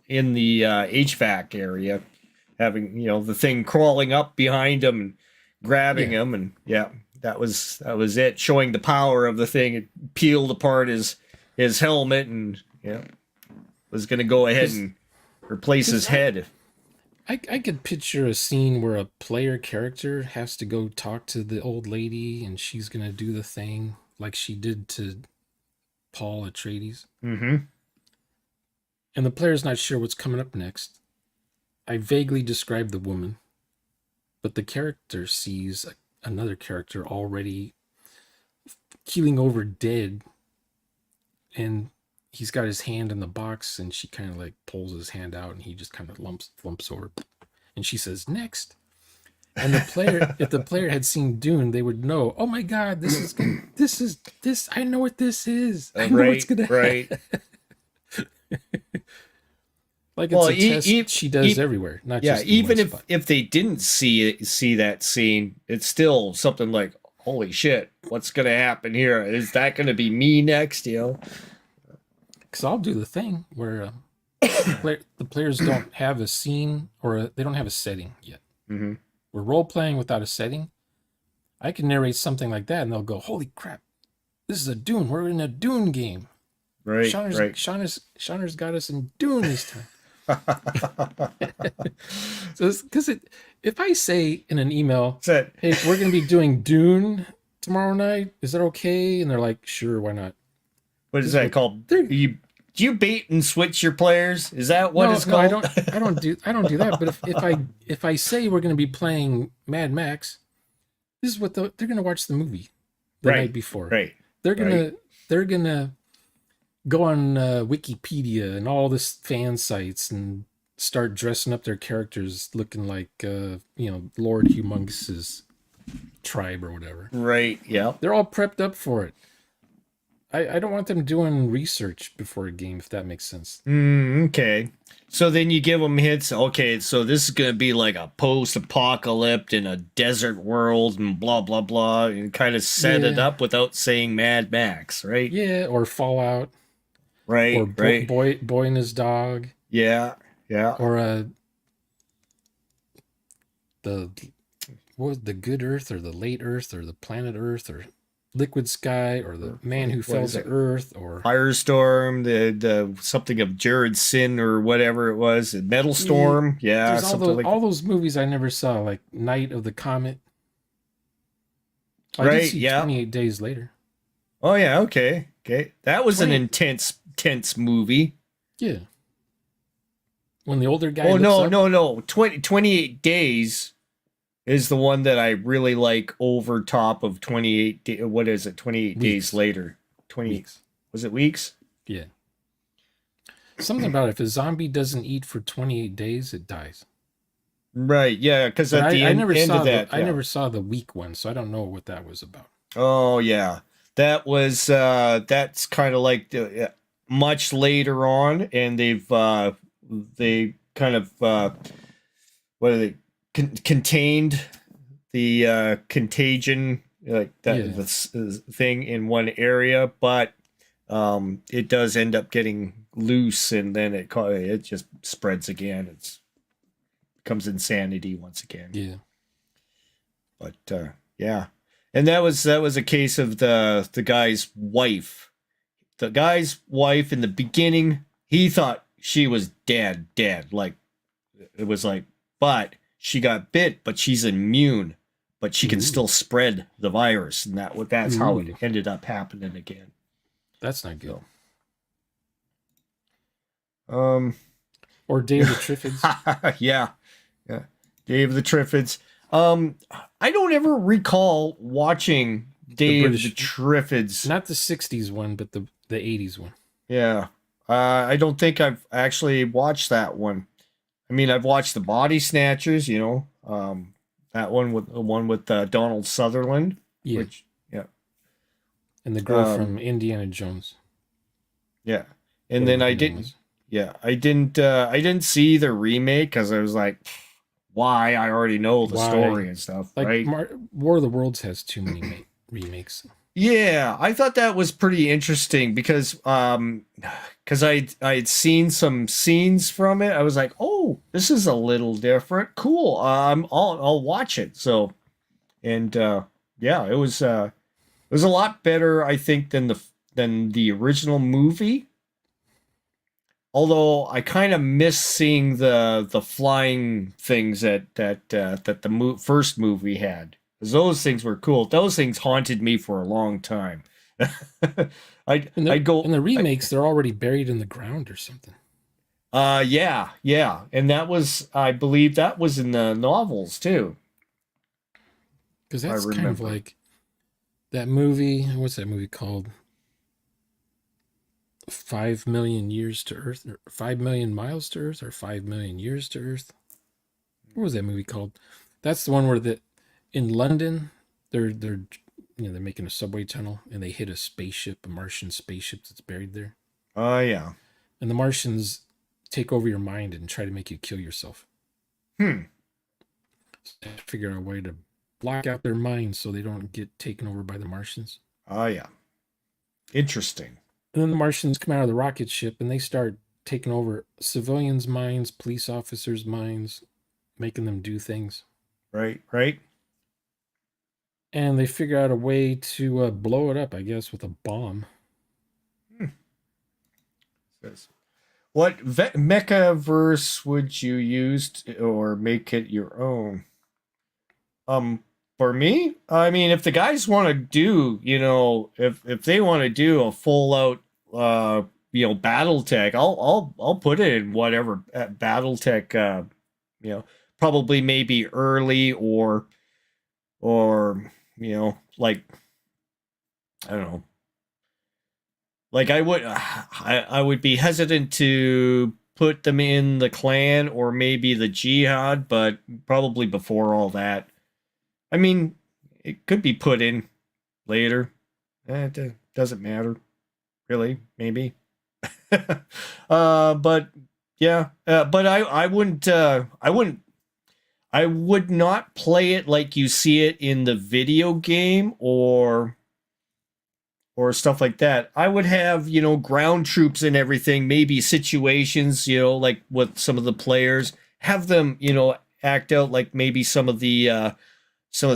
HVAC area, having, you know, the thing crawling up behind him and grabbing him, and that was it, showing the power of the thing. It peeled apart his helmet and was going to go ahead and replace his head. I could picture a scene where a player character has to go talk to the old lady and she's gonna do the thing like she did to Paul Atreides. Mm-hmm. And the player's not sure what's coming up next. I vaguely describe the woman, but the character sees another character already keeling over dead, and he's got his hand in the box, and she kind of like pulls his hand out, and he just kind of lumps over, and she says next. And the player, if the player had seen Dune, they would know. Oh my God, this is good. This. I know what this is. I know what's gonna right. Like Well, it's a test she does everywhere, not just even in one spot. if they didn't see that scene, it's still something like, holy shit, what's gonna happen here? Is that gonna be me next? You know? Because I'll do the thing where the players don't have a scene or they don't have a setting yet. Mm-hmm. We're role playing without a setting. I can narrate something like that, and they'll go, "Holy crap, this is a Dune. We're in a Dune game." Right, Shauner's got us in Dune this time. So, because if I say in an email, "Hey, we're going to be doing Dune tomorrow night. Is that okay?" and they're like, "Sure, why not?" What is that called? Do you bait and switch your players? Is that what it's called? No, I don't do that. But if I say we're going to be playing Mad Max, this is what they're going to watch the movie the night before. Right. They're gonna go on Wikipedia and all this fan sites and start dressing up their characters looking like Lord Humongous's tribe or whatever. Right. Yeah. They're all prepped up for it. I don't want them doing research before a game, if that makes sense. Okay. So then you give them hints. Okay, so this is going to be like a post-apocalyptic in a desert world and blah, blah, blah. And kind of set it up without saying Mad Max, right? Yeah, or Fallout. Right, or right. Boy and His Dog. Yeah, yeah. Or what was the Good Earth or the Late Earth or the Planet Earth or Liquid Sky or the Man Who Fell to Earth or Firestorm, the something of Jared Sin or whatever it was, Metal Storm. Yeah, there's all those movies I never saw, like Night of the Comet. I did see 28 Days Later. Oh yeah, okay. That was an intense movie. Yeah. When the older guy. Oh no. 28 Days is the one that I really like over top of 28. What is it? 28 Days Later. 20 weeks. Was it weeks? Yeah. Something about if a zombie doesn't eat for 28 days, it dies. Right. Yeah. Because at the end of that, I never saw the week one, so I don't know what that was about. Oh yeah, that was that's kind of like much later on, and they kind of what are they? Contained the contagion, like that the thing in one area, but it does end up getting loose, and then it just spreads again. It becomes insanity once again. Yeah. But yeah, and that was a case of the guy's wife. The guy's wife in the beginning, he thought she was dead. Like it was like, but she got bit, but she's immune, but she can still spread the virus, and that's how it ended up happening again. That's not good. So, or Dave the Triffids. yeah, Dave the Triffids. I don't ever recall watching Dave the Triffids. Not the 60s one, but the 80s one. Yeah. I don't think I've actually watched that one. I mean, I've watched the Body Snatchers, that one with Donald Sutherland. Yeah. And the girl from Indiana Jones. Yeah. And then I didn't see the remake because I was like, why? I already know the story and stuff, like, right? War of the Worlds has too many remakes. Yeah, I thought that was pretty interesting because I'd seen some scenes from it. I was like, oh, this is a little different. Cool. I'll watch it. So, and yeah, it was a lot better, I think, than the original movie. Although I kind of miss seeing the flying things that the first movie had. 'Cause those things were cool. Those things haunted me for a long time. I'd In go. the remakes, they're already buried in the ground or something. Yeah, yeah, and that was, I believe, that was in the novels too. Because I that's kind of remember. like that movie. What's that movie called? 5 million years to Earth, or 5 million miles to Earth, or 5 million years to Earth. What was that movie called? That's the one where the in London, they're they're making a subway tunnel and they hit a spaceship, a Martian spaceship that's buried there, Oh yeah. and the Martians take over your mind and try to make you kill yourself. Hmm. So they have to figure out a way to block out their minds so they don't get taken over by the Martians. Oh yeah. Interesting. And then the Martians come out of the rocket ship and they start taking over civilians' minds, police officers' minds, making them do things. Right. Right. And they figure out a way to blow it up, I guess, with a bomb. Hmm. Says, what mecha verse would you use or make it your own? Um, for me, I mean, if the guys want to do, if they want to do a full out, battle tech, I'll put it in whatever battle tech, you know, probably maybe early or like I don't know, like I would be hesitant to put them in the clan or maybe the jihad, but probably before all that. I mean, it could be put in later. It doesn't matter, really. Maybe. But yeah. But I would not play it like you see it in the video game or stuff like that. I would have, ground troops and everything, maybe situations, like with some of the players, have them, act out like maybe some of the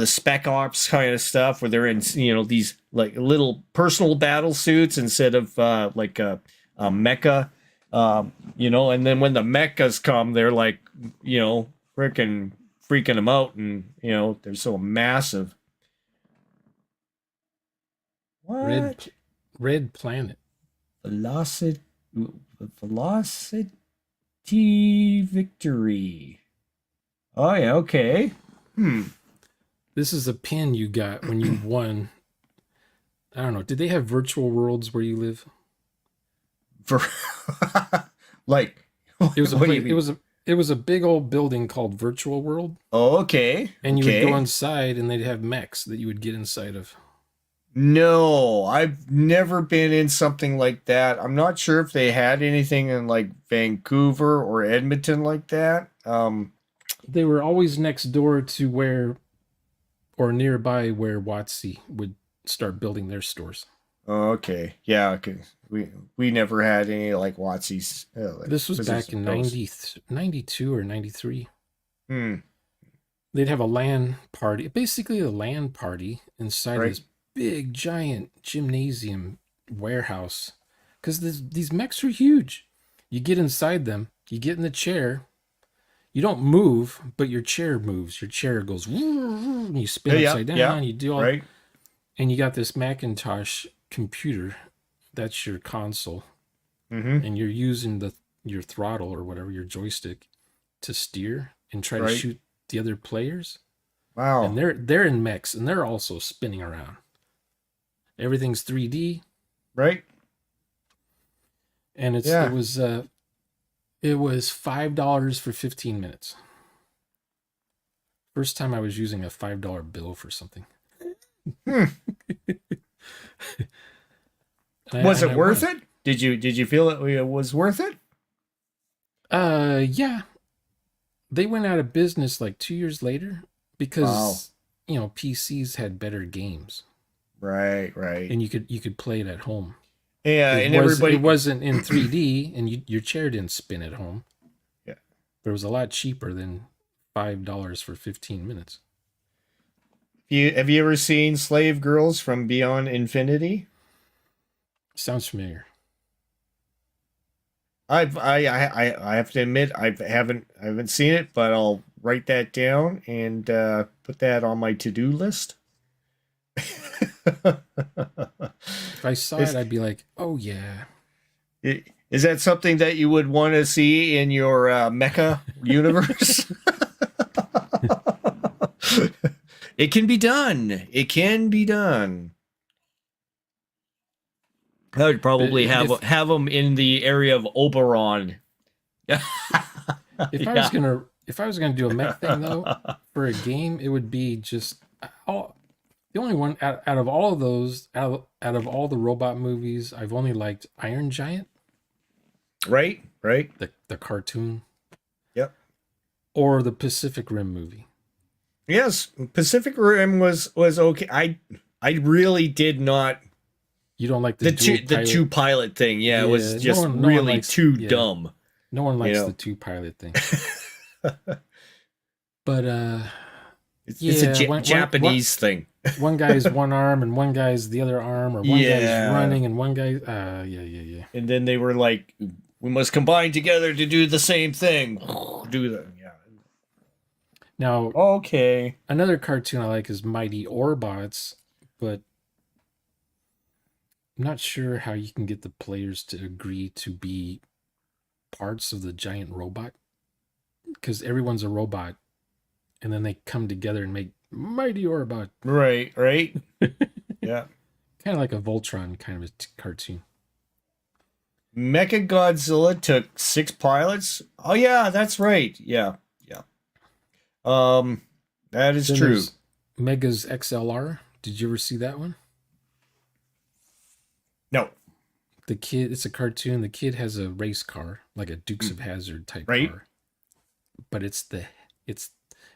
spec ops kind of stuff where they're in these like little personal battle suits instead of like a mecha, and then when the mechas come they're like freaking them out, and they're so massive. Red, What? Red Planet. Velocity, velocity victory. Oh yeah, okay. Hmm. This is a pin you got when you won. I don't know. Did they have virtual worlds where you live? For like, It was a what do you place. mean? It was a big old building called Virtual World, Oh, okay, and you would go okay. inside, and they'd have mechs that you would get inside of. No, I've never been in something like that. I'm not sure if they had anything in like Vancouver or Edmonton like that. They were always next door to where, or nearby where Watsy would start building their stores. Okay, yeah, okay. We never had any like Watsy's like This was Wizards back of in Coast. 92 or 93. Hmm. They'd have a LAN party, basically a LAN party inside of Right. this big, giant gymnasium warehouse. Because these mechs are huge. You get inside them, you get in the chair, you don't move, but your chair moves. Your chair goes, and you spin Yeah, yeah, upside yeah. down, you do all, Right. and you got this Macintosh computer. That's your console. Mm-hmm. And you're using your throttle or whatever, your joystick, to steer and try to Right. shoot the other players. And Wow. they're in mechs and they're also spinning around. Everything's 3D, Right. and Yeah. it was $5 for 15 minutes. First time I was using a $5 bill for something. Hmm. And Was and it I worth won. it? Did you feel it was worth it? Yeah. They went out of business like 2 years later Wow. because PCs had better games Right. Right. and you could play it at home. Yeah, and It everybody. wasn't in 3D and your chair didn't spin at home. Yeah. But it was a lot cheaper than $5 for 15 minutes. Have you ever seen Slave Girls from Beyond Infinity? Sounds familiar. I have to admit I haven't seen it, but I'll write that down and put that on my to-do list. If I saw it, is I'd be like, oh yeah. is that something that you would want to see in your mecha universe? It can be done. It can be done. I would But probably if have them in the area of Oberon. if I was Yeah. gonna if I was gonna do a mech thing though for a game, it would be just all the only one out of all of those out of all the robot movies, I've only liked Iron Giant, Right, right. the cartoon, Yep. or the Pacific Rim movie. Yes, Pacific Rim was okay. I really did not You don't like the dual the pilot? two pilot thing. Yeah, it was Yeah, just no one really likes. too Yeah, dumb. no one You likes the know, two pilot thing. But it's a yeah, Japanese thing. one guy's one arm and one guy's the other arm, or one guy's Yeah, running and one guy. Yeah. and then they were like, "We must combine together to do the same thing." Do that. Yeah. Now Okay. another cartoon I like is Mighty Orbots, but I'm not sure how you can get the players to agree to be parts of the giant robot because everyone's a robot, and then they come together and make Mighty Orbot, Right. Right. Yeah. kind of like a Voltron kind of a cartoon. Mecha Godzilla took 6 pilots. Oh yeah, that's right. Yeah. Yeah. Um, that is Then true. there's Mega's XLR. Did you ever see that one? No. The kid, it's a cartoon. The kid has a race car, like a Dukes of Hazzard type Right. car, but it's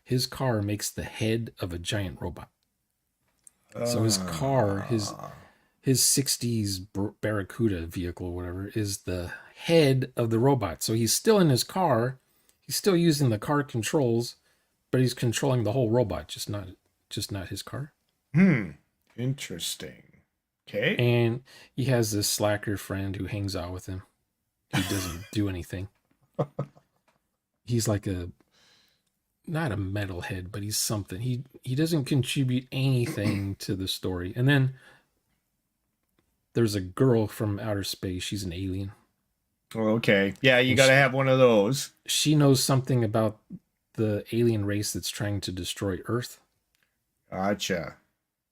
his car makes the head of a giant robot. So his car, his 60s Barracuda vehicle, whatever, is the head of the robot. So he's still in his car. He's still using the car controls, but he's controlling the whole robot, just not his car. Interesting. Okay. And he has this slacker friend who hangs out with him. He doesn't do anything. He's like not a metalhead, but he's something. He doesn't contribute anything to the story. And then there's a girl from outer space. She's an alien. Well, okay. Yeah, you And got to have one of those. she knows something about the alien race that's trying to destroy Earth. Gotcha.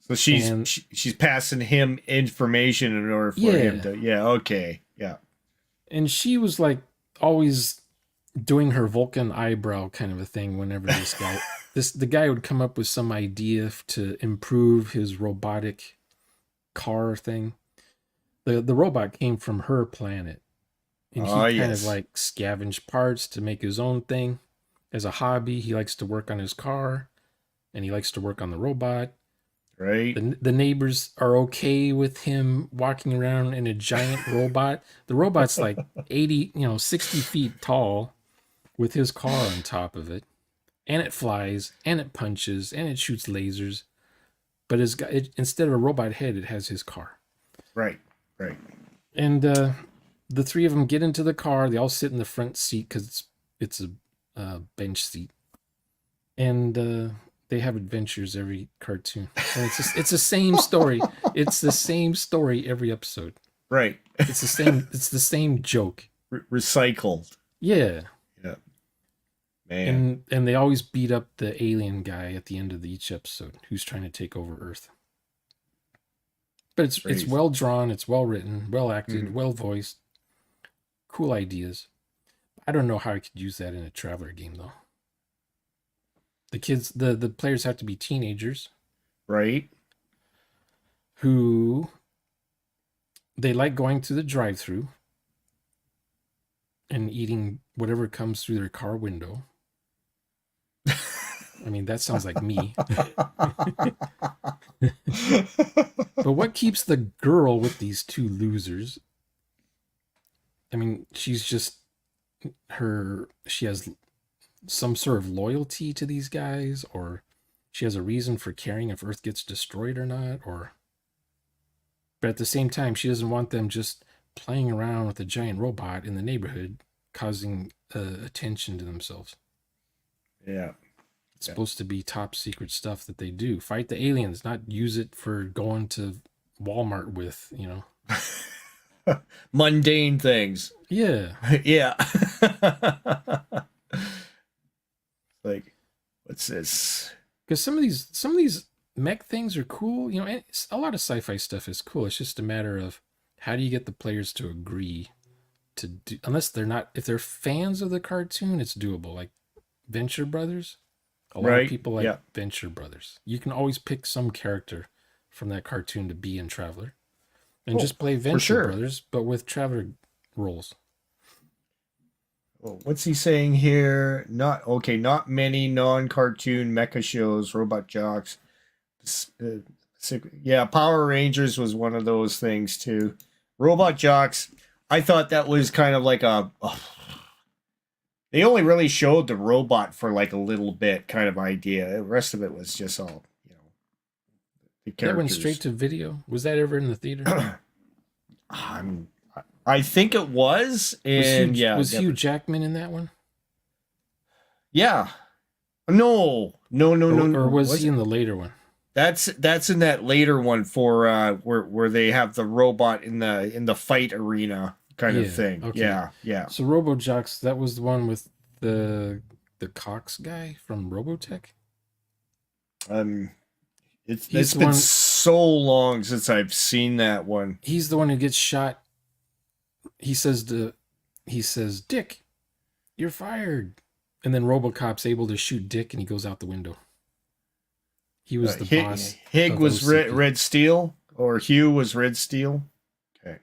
So And she's passing him information in order for him to. Yeah. Okay. Yeah. and she was like always doing her Vulcan eyebrow kind of a thing whenever the guy would come up with some idea to improve his robotic car thing. The robot came from her planet, and he kind of Yes. like scavenged parts to make his own thing. As a hobby, he likes to work on his car, and he likes to work on the robot. Right. The neighbors are okay with him walking around in a giant robot. The robot's like 80, 60 feet tall with his car on top of it. And it flies, and it punches, and it shoots lasers. But instead of a robot head, it has his car. Right. Right. And the three of them get into the car. They all sit in the front seat because it's a bench seat. And they have adventures every cartoon. And it's the same story. It's the same story every episode. Right. It's the same joke. Recycled. Yeah. Yeah. Man. And they always beat up the alien guy at the end of each episode who's trying to take over Earth. But it's Crazy. well drawn, it's well written, well acted, well voiced. Cool ideas. I don't know how I could use that in a Traveler game though. The players have to be teenagers Right. who they like going to the drive-through and eating whatever comes through their car window. I mean, that sounds like me. But what keeps the girl with these two losers? I mean, she has some sort of loyalty to these guys, or she has a reason for caring if Earth gets destroyed or not, but at the same time, she doesn't want them just playing around with a giant robot in the neighborhood, causing attention to themselves. Yeah. It's supposed to be top secret stuff that they do. Fight the aliens, not use it for going to Walmart with, Mundane things. Yeah. Yeah. Like, what's this? Because some of these mech things are cool. And a lot of sci-fi stuff is cool. It's just a matter of how do you get the players to agree to do, unless if they're fans of the cartoon, it's doable. Like Venture Brothers. A lot of people like Venture Brothers. You can always pick some character from that cartoon to be in Traveler. And just play Venture Brothers, but with Traveler roles. Well, what's he saying here? Not many non-cartoon mecha shows, Robot Jocks. Yeah, Power Rangers was one of those things too. Robot Jocks, I thought that was kind of like they only really showed the robot for like a little bit kind of idea. The rest of it was just all, the characters. That went straight to video? Was that ever in the theater? I think it was. And was Hugh Jackman in that one? Yeah. No. Or was he in the later one? That's in that later one for where they have the robot in the fight arena kind of thing. Okay. Yeah. So RoboJocks, that was the one with the Cox guy from Robotech? It's been so long since I've seen that one. He's the one who gets shot. He says, Dick, you're fired. And then RoboCop's able to shoot Dick and he goes out the window. He was the boss. Hig was Red Steel, or Hugh was Red Steel. Okay.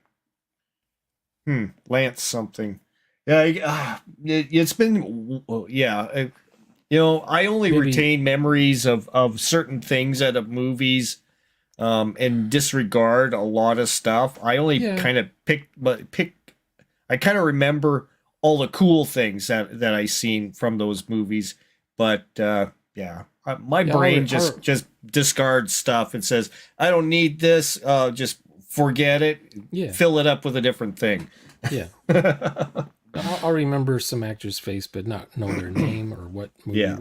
Lance something. Yeah, it's been, I only retain memories of certain things out of movies, and disregard a lot of stuff. I only kind of I kind of remember all the cool things that I seen from those movies, but my brain just discards stuff and says, I don't need this. Just forget it. Yeah. Fill it up with a different thing. Yeah. I'll remember some actor's face, but not know their name or what movie. Yeah.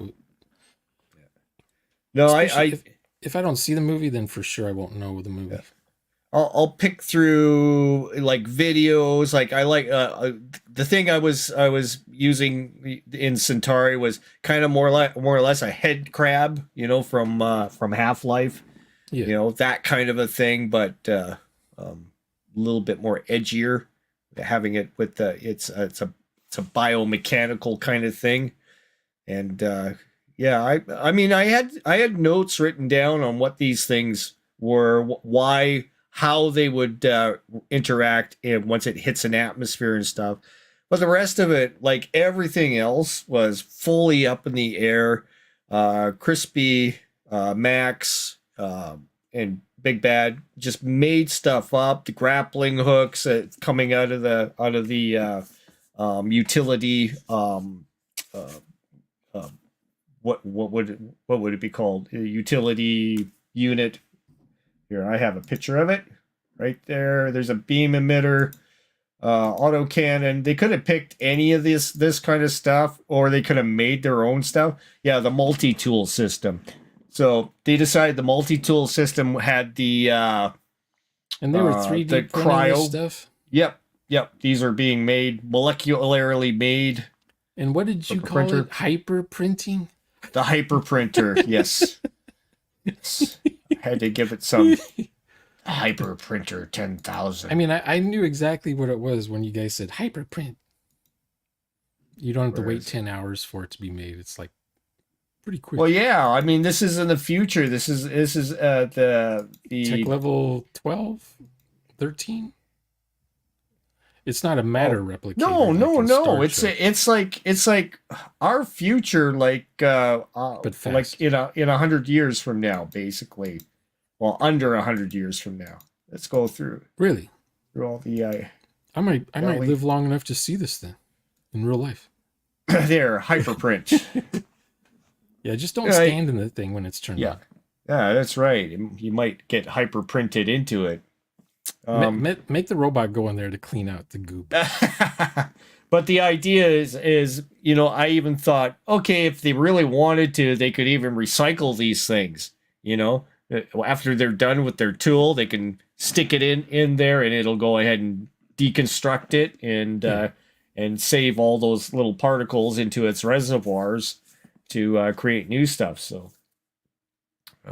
No, if I don't see the movie, then for sure I won't know the movie. Yeah. I'll pick through like videos. Like I like the thing I was using in Centauri was kind of more or less a head crab, from Half-Life. Yeah. That kind of a thing, but a little bit more edgier, having it with it's a biomechanical kind of thing. And I mean I had notes written down on what these things were, how they would interact once it hits an atmosphere and stuff. But the rest of it, like everything else, was fully up in the air. Crispy, Max, and Big Bad just made stuff up. The grappling hooks coming out of the utility. What would it be called? A utility unit. Here, I have a picture of it right there. There's a beam emitter, autocannon. They could have picked any of this kind of stuff, or they could have made their own stuff. Yeah, the multi-tool system. So they decided the multi-tool system had the and they were 3D the cryo stuff. Yep. These are being made molecularly made. And what did you call it? Hyper printing. The hyper printer. Yes. Had to give it some hyper printer 10,000. I mean, I knew exactly what it was when you guys said hyper print. You don't have to wait 10 hours for it to be made. It's like pretty quick. Well, yeah. I mean, this is in the future. This is the tech level 12, 13. It's not a matter replicator. No. It's like our future, but fast. Like in 100 years from now, basically. Well, under 100 years from now. Let's go through. Really? Through all the. I might live long enough to see this then, in real life. There, hyperprint. Yeah, just don't stand in the thing when it's turned on. Yeah, that's right. You might get hyper printed into it. Make the robot go in there to clean out the goop. But the idea is, you know, I even thought, okay, if they really wanted to, they could even recycle these things. You know, after they're done with their tool, they can stick it in there, and it'll go ahead and deconstruct it and save all those little particles into its reservoirs to create new stuff. So,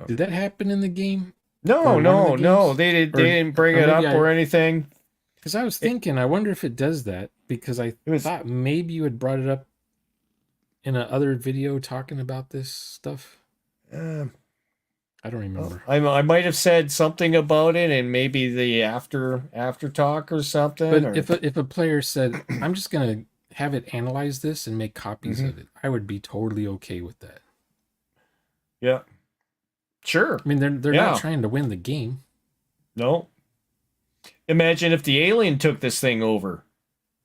did that happen in the game? No. They didn't bring it up or anything. Because I was thinking, I wonder if it does that, because I thought maybe you had brought it up in another video talking about this stuff. I don't remember. I might have said something about it, and maybe the after talk or something. But if a player said, "I'm just gonna have it analyze this and make copies of it," I would be totally okay with that. Yeah, sure. I mean, they're not trying to win the game. No. Imagine if the alien took this thing over.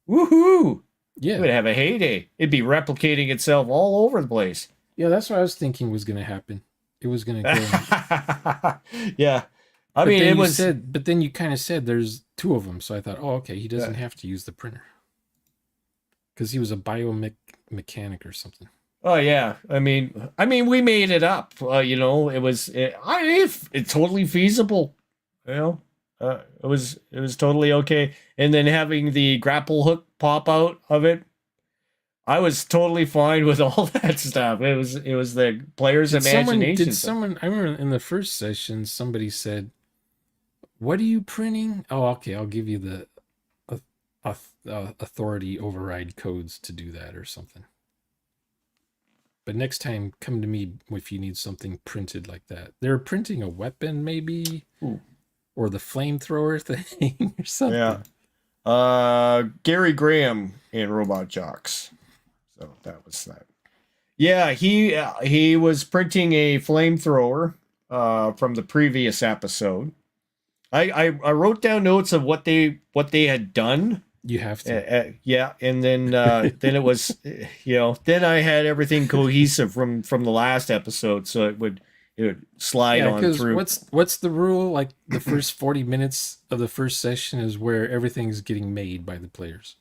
Woohoo! Yeah, it would have a heyday. It'd be replicating itself all over the place. Yeah, that's what I was thinking was going to happen. It was going to go. Yeah. I mean, it was. But then you kind of said there's two of them. So I thought, oh, okay, he doesn't have to use the printer. Because he was a biomechanic or something. Oh, yeah. I mean, we made it up. You know, it's totally feasible. You know, it was totally okay. And then having the grapple hook pop out of it, I was totally fine with all that stuff. It was the player's imagination. I remember in the first session, somebody said, "What are you printing?" Oh, okay, I'll give you the authority override codes to do that or something. But next time, come to me if you need something printed like that. They're printing a weapon, maybe, or the flamethrower thing or something. Yeah. Gary Graham in Robot Jocks. So that was that. Yeah, he was printing a flamethrower from the previous episode. I wrote down notes of what they had done. You have to. Yeah, and then it was, you know, then I had everything cohesive from the last episode, so it would slide on through. What's the rule? Like the first 40 minutes of the first session is where everything's getting made by the players.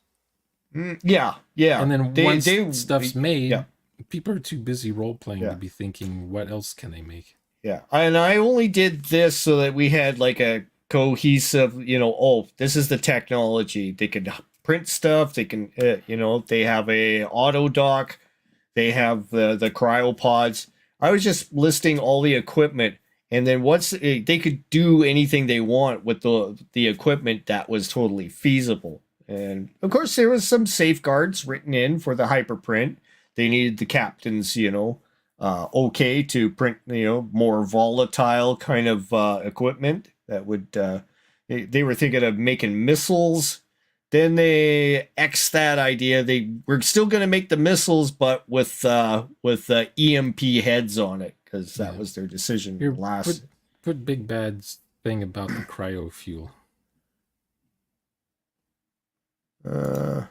Yeah. And then once stuff's made, people are too busy role playing to be thinking, what else can they make? Yeah, and I only did this so that we had like a cohesive, you know, oh, this is the technology. They can print stuff. They can, you know, they have a auto dock. They have the cryopods. I was just listing all the equipment, and then once they could do anything they want with the equipment, that was totally feasible. And of course, there was some safeguards written in for the hyperprint. They needed the captain's, you know, okay to print, you know, more volatile kind of equipment that would. They were thinking of making missiles. Then they X that idea. They were still going to make the missiles, but with EMP heads on it, because that was their decision last. Put Big Bad's thing about the cryo fuel. There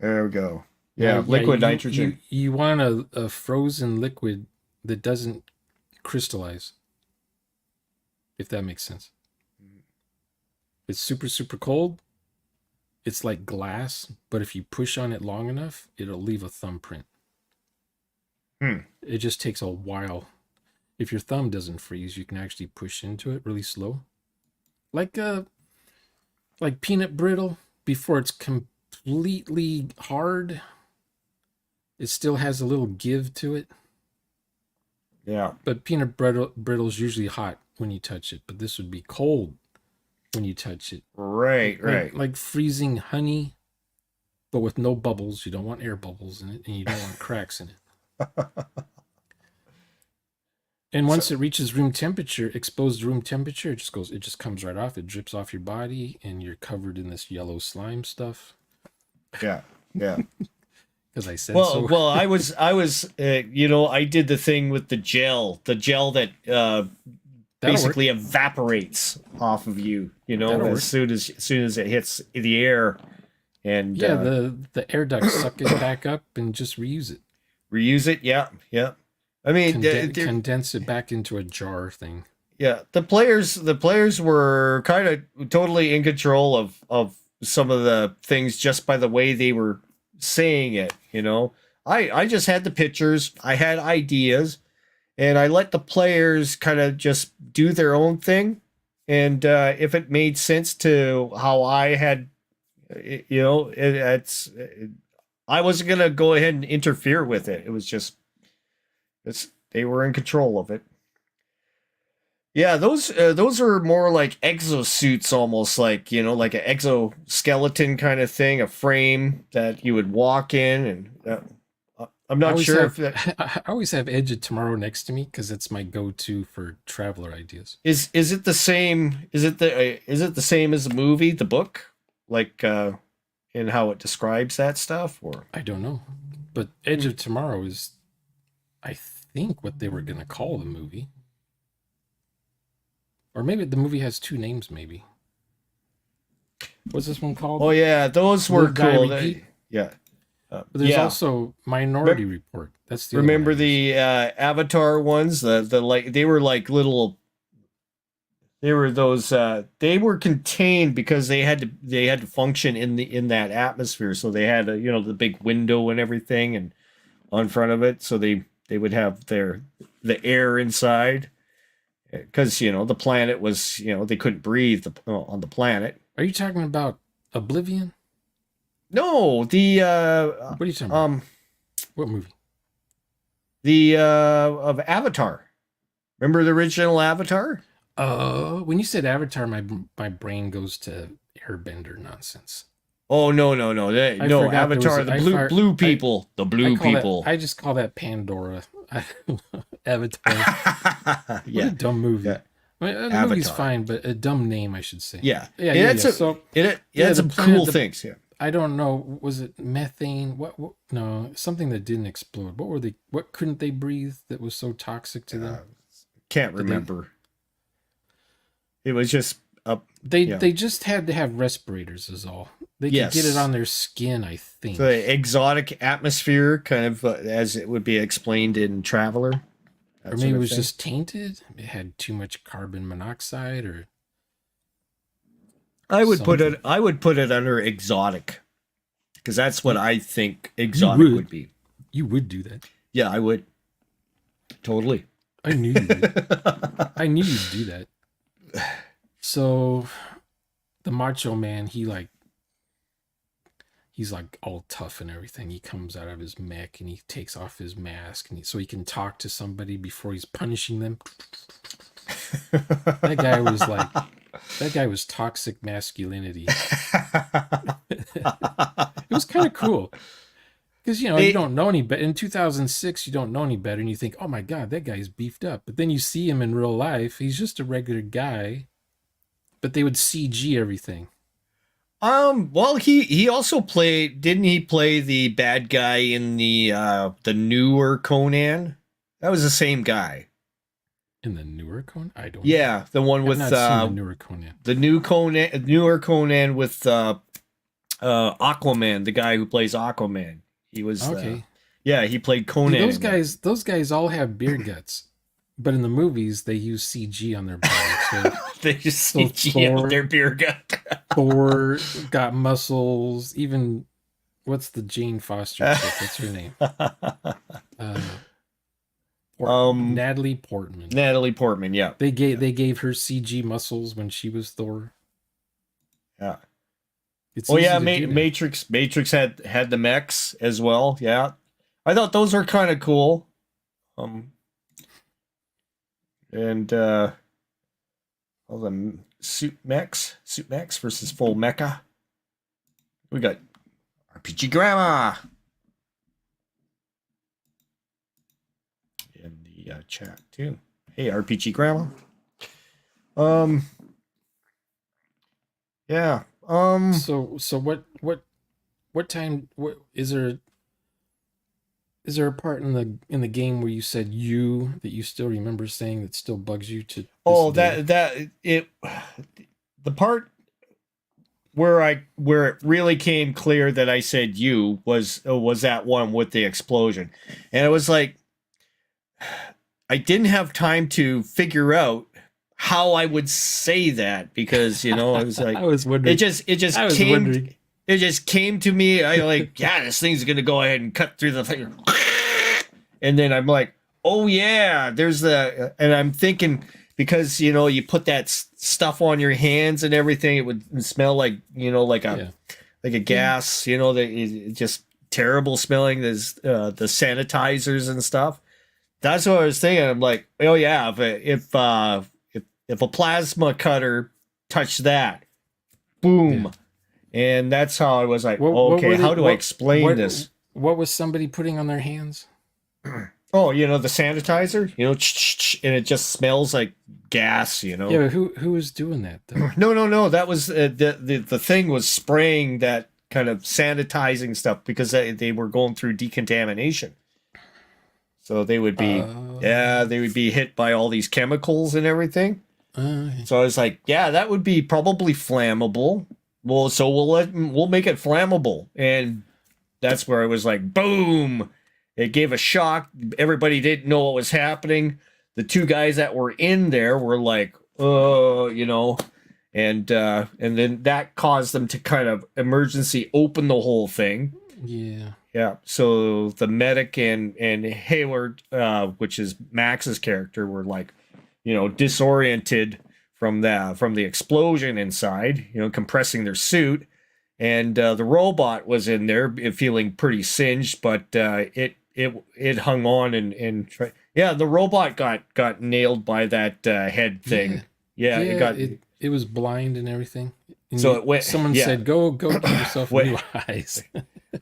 we go. Yeah, liquid nitrogen. You want a frozen liquid that doesn't crystallize, if that makes sense. It's super, super cold. It's like glass, but if you push on it long enough, it'll leave a thumbprint. It just takes a while. If your thumb doesn't freeze, you can actually push into it really slow. Like peanut brittle, before it's completely hard, it still has a little give to it. Yeah. But peanut brittle's usually hot when you touch it, but this would be cold when you touch it. Right. Like freezing honey, but with no bubbles. You don't want air bubbles in it, and you don't want cracks in it. And once it reaches room temperature, exposed room temperature, it just comes right off. It drips off your body, and you're covered in this yellow slime stuff. Yeah. Because I said so. Well, I was, you know, I did the thing with the gel that basically evaporates off of you, you know, as soon as it hits the air, and the air ducts suck it back up and just reuse it. Yeah. I mean, condense it back into a jar thing. yeah, the players were kind of totally in control of some of the things just by the way they were saying it. I just had the pictures, I had ideas, and I let the players kind of just do their own thing. And if it made sense to how I had, I wasn't gonna go ahead and interfere with it. It was just they were in control of it. Yeah, those are more like exosuits, almost like like an exoskeleton kind of thing, a frame that you would walk in, and I'm I not always sure have if that I always have Edge of Tomorrow next to me because it's my go-to for traveler ideas. is it the same? Is it the same as the movie, the book, like in how it describes that stuff, or I don't know, but Edge of Tomorrow is, I think, what they were gonna call the movie, or maybe the movie has two names. Maybe what's this one oh called? yeah, those were Live Die cool. Repeat. Yeah, But there's yeah. also Minority Report. That's the other one I Remember use. the Avatar ones? The like they were like little. They were those. They were contained because they had to function in that atmosphere. So they had the big window and everything and on front of it. So they would have the air inside because the planet was they couldn't breathe on the planet. Are you talking about Oblivion? No, the What are you talking about? What movie? of Avatar. Remember the original Avatar? When you said Avatar, my brain goes to Airbender nonsense. Oh no I no forgot there was Avatar, the blue people, the I blue call that. people. I just call that Pandora. Avatar. What a Yeah, dumb movie. yeah, I mean, the movie's Avatar. fine, but a dumb name, I should say. Yeah, Yeah. it's a So it yeah, had the some planet, cool things. Yeah, I don't know. Was it methane? What? No, something that didn't explode. What were they? What couldn't they breathe that was so toxic to them? can't Did they? remember. It was just up. They Yeah, they just had to have respirators. Is all. They could get it yes, on their skin, I the think. exotic atmosphere, kind of as it would be explained in Traveler, Or that maybe sort it of was thing. just tainted. It had too much carbon monoxide or I would put something. it. I would put it under exotic because that's what You, I think you exotic would would. be. You would do that. Yeah, I would totally. I knew you would. I knew you'd do that. So the Macho Man, he's like all tough and everything. He comes out of his mech and he takes off his mask and so he can talk to somebody before he's punishing them. That guy was like that guy was toxic masculinity. It was kind of cool. Because you they don't know any better. In 2006, you don't know any better, and you think, "Oh my God, that guy's beefed up." But then you see him in real life; he's just a regular guy. But they would CG everything. well he also played, didn't he play the bad guy in the newer Conan? That was the same guy. In the newer Conan, I don't know. Yeah, the one I've with not seen the newer Conan. the newer Conan with Aquaman, the guy who plays Aquaman. He was Okay, yeah, he played dude, Conan those in that. guys all have beer guts, but in the movies they use CG on their body. So, They just so CG out their beer gut. Thor got muscles. Even what's the Jane Foster chick? What's her name? Uh, um Natalie Portman. Natalie Portman, yeah. Yeah. They gave her CG muscles when she was Thor. Yeah. It's Oh easy yeah, to do now. Matrix had the mechs as well. Yeah, I thought those were kind of cool. Um, and all the suit mechs versus full mecha. We got RPG Grandma in the chat too. Hey, RPG Grandma. Um, yeah. So what time? What is there a part in the game where you said you that you still remember saying that still bugs you to this Oh, day? the part where it really came clear that I said you was that one with the explosion, and it was like I didn't have time to figure out how I would say that because you know I was like I was wondering. it just I was came wondering. it just came to me. I like yeah, this thing's gonna go ahead and cut through the thing, and then I'm like, oh yeah, there's the and I'm thinking because you know you put that stuff on your hands and everything, it would smell like you know Yeah. like a gas, you know that just terrible smelling. There's the sanitizers and stuff. That's what I was thinking. I'm like, oh yeah, if a plasma cutter touched that, boom, Yeah. and that's how I was like, What okay, were they? how do I explain this? What was somebody putting on their hands? Oh, you know the sanitizer, you know, and it just smells like gas, you know. Yeah, but who was doing that though? No. That was the thing was spraying that kind of sanitizing stuff because they were going through decontamination. So they would be, yeah, they would be hit by all these chemicals and everything. Okay. So I was like, yeah, that would be probably flammable. Well, so we'll make it flammable, and that's where I was like, boom! It gave a shock. Everybody didn't know what was happening. The two guys that were in there were like, you know, and then that caused them to kind of emergency open the whole thing. Yeah. Yeah. So the medic and Hayward, which is Max's character, were like, you know, disoriented from the explosion inside. You know, compressing their suit, and the robot was in there feeling pretty singed, but it hung on yeah, the robot got nailed by that head thing. Yeah, it was blind and everything. And so it went. Someone yeah. said, "Go get yourself Wait. new eyes."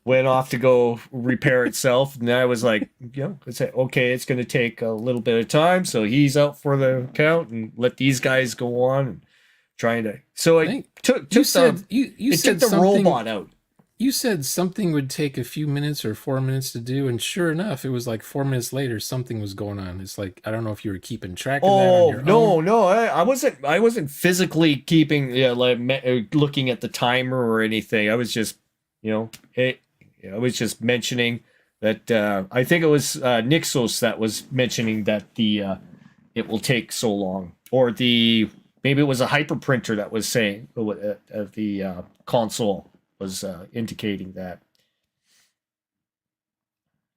Went off to go repair itself, and I was like, you know, okay, it's going to take a little bit of time, so he's out for the count, and let these guys go on and trying to. So it took you said the something, robot out. You said something would take a few minutes or 4 minutes to do, and sure enough, it was like 4 minutes later, something was going on. It's like I don't know if you were keeping track of that on your own. No, I wasn't physically keeping looking at the timer or anything. I was just, you know, I was just mentioning that I think it was Nixos that was mentioning that the it will take so long, or maybe it was a hyper printer that was saying the console was indicating that.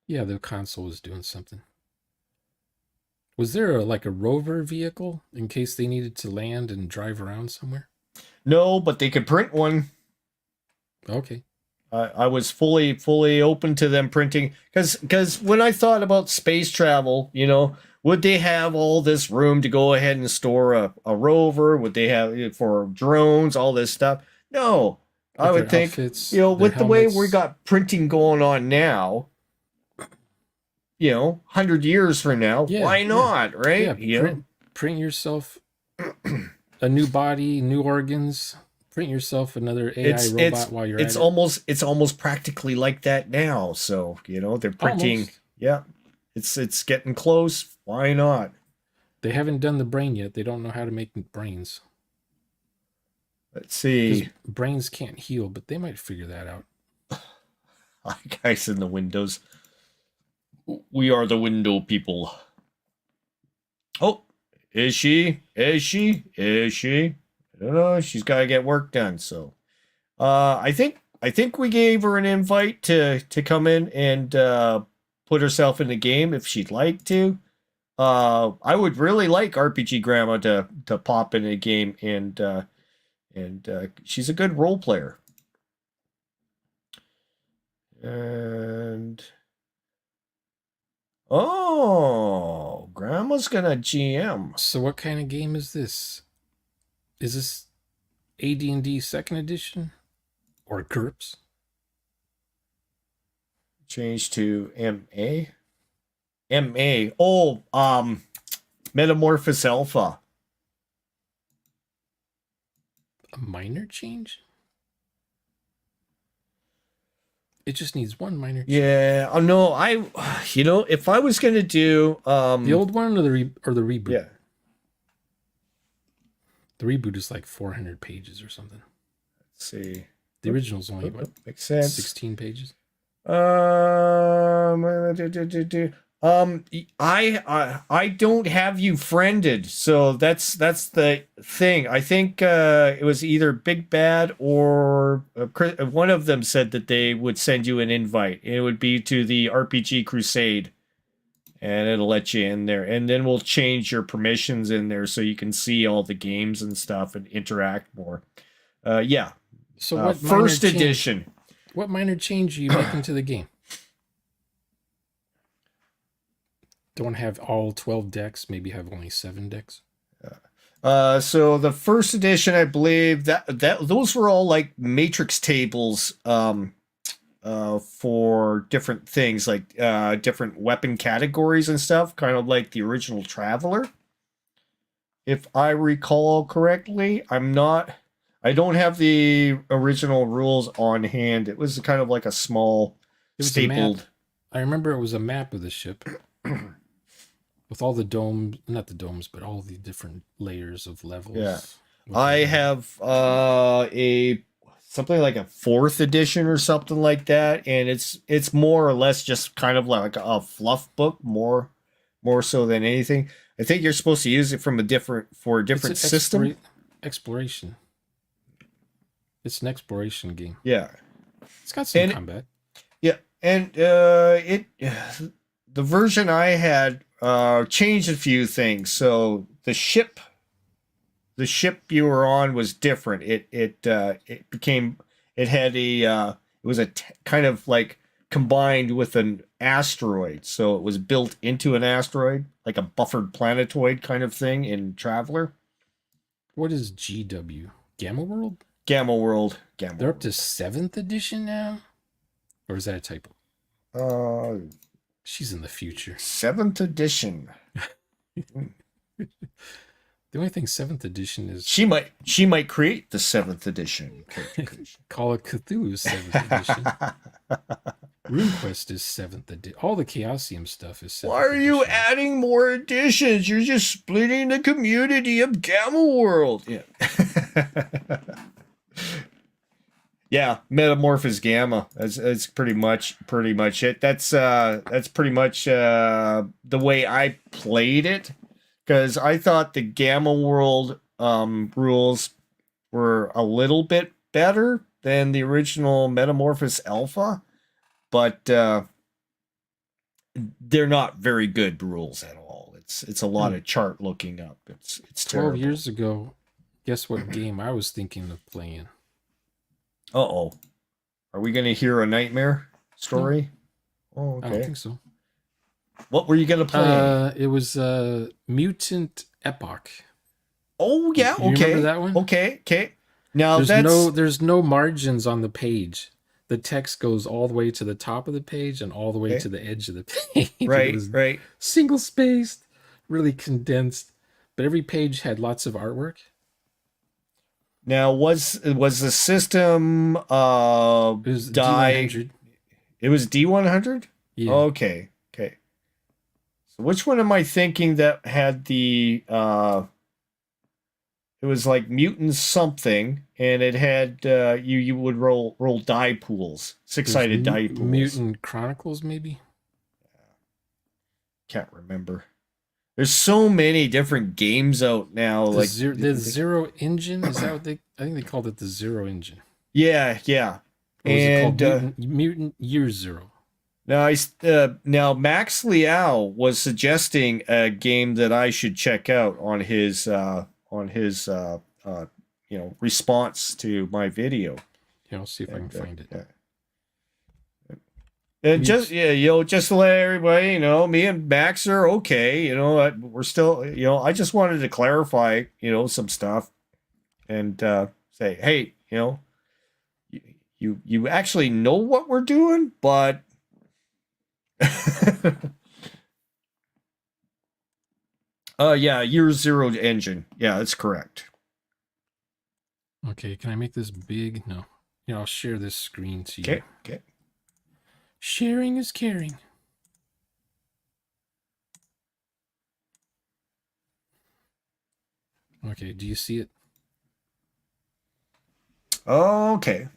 Yeah, the console was doing something. Was there like a rover vehicle in case they needed to land and drive around somewhere? No, but they could print one. Okay. I was fully open to them printing because when I thought about space travel, you know, would they have all this room to go ahead and store a rover? Would they have for drones, all this stuff? No, I would think, outfits, you know, with the way helmets. we got printing going on now, you know, 100 years from now, why not, right? Yeah, print yourself a new body, new organs. Print yourself another AI robot while you're at it. It's almost practically like that now. So, you know, they're printing. Almost. Yeah. It's getting close. Why not? They haven't done the brain yet. They don't know how to make brains. Let's see. Brains can't heal, but they might figure that out. Hi, guys in the windows. We are the window people. Oh, is she? I don't know. She's got to get work done. So, I think we gave her an invite to come in and put herself in the game if she'd like to. I would really like RPG Grandma to pop in a game, and she's a good role player. And oh, Grandma's gonna GM. So, what kind of game is this? Is this AD&D Second Edition or GURPS? Change to MA. Oh, Metamorphosis Alpha. A minor change? It just needs one minor change. Yeah. Oh no, you know, if I was gonna do the old one or the reboot. Yeah. The reboot is like 400 pages or something. Let's see. The original's only what? Makes sense. 16 pages. I don't have you friended, so that's the thing. I think it was either Big Bad or one of them said that they would send you an invite. It would be to the RPG Crusade, and it'll let you in there, and then we'll change your permissions in there so you can see all the games and stuff and interact more. Yeah, So what minor first change? edition. What minor change are you making to the game? Don't have all 12 decks. Maybe have only 7 decks. So the first edition, I believe that those were all like matrix tables for different things, like different weapon categories and stuff, kind of like the original Traveler. If I recall correctly, I don't have the original rules on hand. It was kind of like a small It was a stapled. map. I remember it was a map of the ship with all the domes, not the domes, but all the different layers of levels. Yeah. with I the- have a something like a fourth edition or something like that, and it's more or less just kind of like a fluff book, more so than anything. I think you're supposed to use it from a different It's an system. exploration. It's an exploration game. Yeah, It's got some And- combat. yeah, and the version I had changed a few things. So the ship you were on was different. It became, it had a it was kind of like combined with an asteroid, so it was built into an asteroid, like a buffered planetoid kind of thing in Traveler. What is GW? Gamma World? Gamma World. They're up to 7th edition now? Or is that a typo? She's in the future. 7th edition. The only thing 7th edition is She might create the 7th edition. Call of Cthulhu 7th edition. RuneQuest is 7th edition. All the Chaosium stuff is 7th Why are you edition. adding more editions? You're just splitting the community of Gamma World. Yeah. Yeah, Metamorphosis Gamma. That's pretty much it. That's pretty much the way I played it, because I thought the Gamma World rules were a little bit better than the original Metamorphosis Alpha, but they're not very good rules at all. It's a lot of chart looking up. It's 12 terrible. years ago, guess what game I was thinking of playing? Uh-oh. Are we going to hear a nightmare story? Oh, I don't okay. think so. What were you going to play? It was Mutant Epoch. Oh, yeah, You okay. remember that one? Okay. Now There's no margins on the page. The text goes all the way to the top of the page and all the way Okay. to the edge of the page. right, It was right. single spaced, really condensed, but every page had lots of artwork. Now was the system It was D100. It was D100? Yeah. Okay. So which one am I thinking that had the it was like mutant something, and it had you would roll die pools, six-sided die pools. Mutant Chronicles, maybe? Can't remember. There's so many different games out now. The, like the Zero Engine? Is that what I think they called it the Zero Engine. yeah. Or was And it called Mutant Year Zero? now Max Liao was suggesting a game that I should check out on his response to my video. Yeah, I'll see if I can find it. Yeah. And just to let everybody me and Max are okay. We're still, I just wanted to clarify, some stuff, and say, hey, you actually know what we're doing, but yeah, Year Zero engine. Yeah, that's correct. Okay, can I make this big? No. I'll share this screen to you. Okay. Sharing is caring. Okay, do you see it? Okay.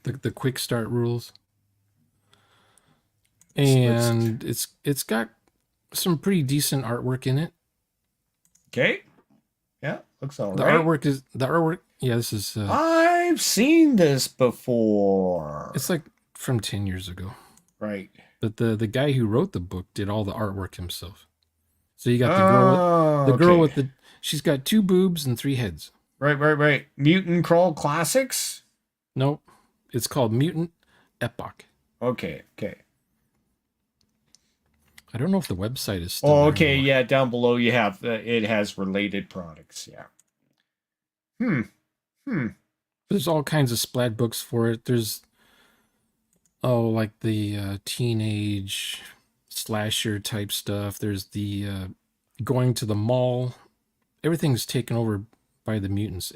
The quick start rules. And it's got some pretty decent artwork in it. Okay. Yeah, looks all The right. artwork is the artwork. Yeah, this is. I've seen this before. It's like from 10 years ago. Right. But the guy who wrote the book did all the artwork himself. So you got Oh, the girl okay. with the she's got 2 boobs and 3 heads. Right. Mutant Crawl Classics? Nope. It's called Mutant Epoch. Okay. I don't know if the website is still Oh, there okay. anymore. Yeah, down below you have it has related products. Yeah. Hmm. Hmm. There's all kinds of splat books for it. There's like the teenage slasher type stuff. There's the going to the mall. Everything's taken over by the mutants.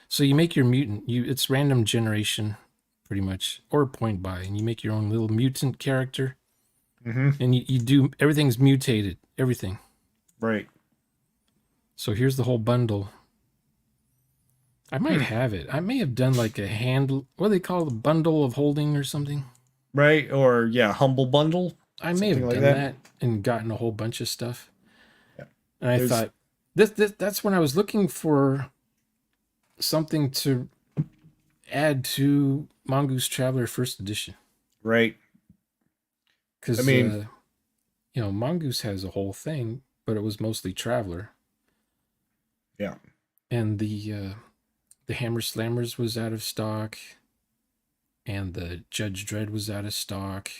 So you make your mutant. It's random generation, pretty much, or point by, and you make your own little mutant character, Mm-hmm. and you do everything's mutated. Everything. Right. So here's the whole bundle. I might have it. I may have done like a handle. What do they call the bundle of holding or something? Right. Or yeah, Humble Bundle. I may Something have like done that. that and gotten a whole bunch of stuff. Yeah. And I There's- thought that's when I was looking for something to add to Mongoose Traveler First Edition. Right. Because I mean, Mongoose has a whole thing, but it was mostly Traveler. Yeah. And the Hammer Slammers was out of stock, and the Judge Dredd was out of stock,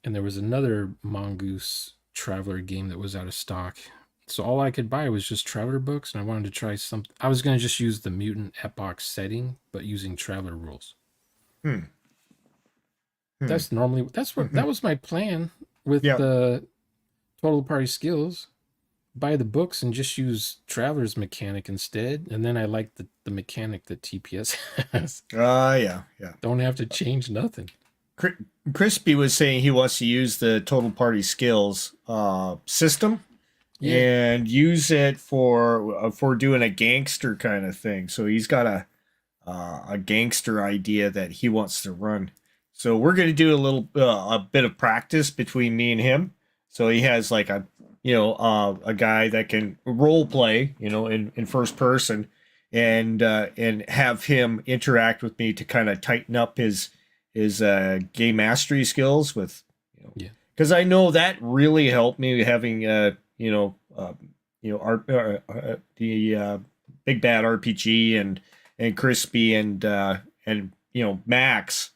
and there was another Mongoose Traveler game that was out of stock. So all I could buy was just Traveler books, and I wanted to try something. I was going to just use the Mutant Epoch setting, but using Traveler rules. Hmm. That's that was my plan with Yeah. the Total Party Skills. Buy the books and just use Traveler's mechanic instead, and then I like the mechanic that TPS has. Yeah. Don't have to change nothing. Crispy was saying he wants to use the Total Party Skills system and use it for doing a gangster kind of thing. So he's got a gangster idea that he wants to run. So we're going to do a bit of practice between me and him. So he has like a guy that can role play, in first person, and have him interact with me to kind of tighten up his game mastery skills with, because I know that really helped me having the Big Bad RPG and Crispy and Max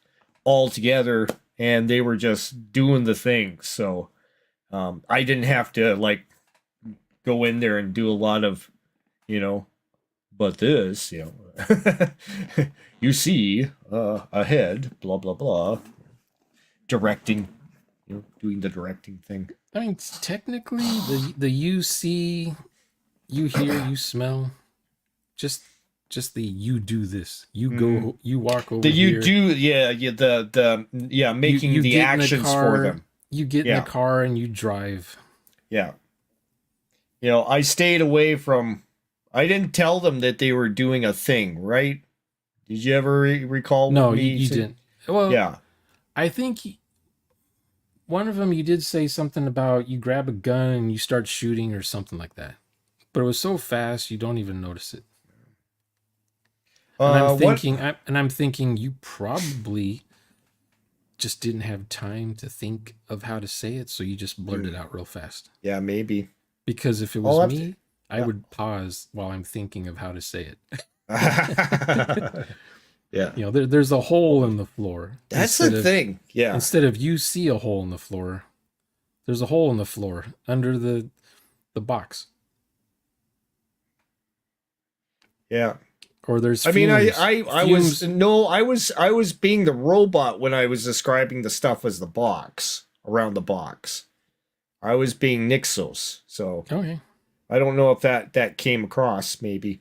all together, and they were just doing the thing. So I didn't have to like go in there and do a lot of, but this, you see ahead, blah blah blah, directing, doing the directing thing. I mean, technically, the you see, you hear, you smell, just the you do this, you go, you walk over the you here. do making you the get in actions car, for them. You get in the car and you drive. Yeah. I stayed away from. I didn't tell them that they were doing a thing, right? Did you ever recall? No, me you didn't. Well, yeah. I think one of them you did say something about you grab a gun and you start shooting or something like that. But it was so fast you don't even notice it. And I'm thinking you probably just didn't have time to think of how to say it, so you just blurted out real fast. Yeah, maybe. Because if it was me, I would pause while I'm thinking of how to say it. Yeah. There's a hole in the floor. That's the thing. Yeah. Instead of you see a hole in the floor, there's a hole in the floor under the box. Yeah. Or there's fumes. I was being the robot when I was describing the stuff as the box, around the box. I was being Nixos. So okay. I don't know if that came across, maybe.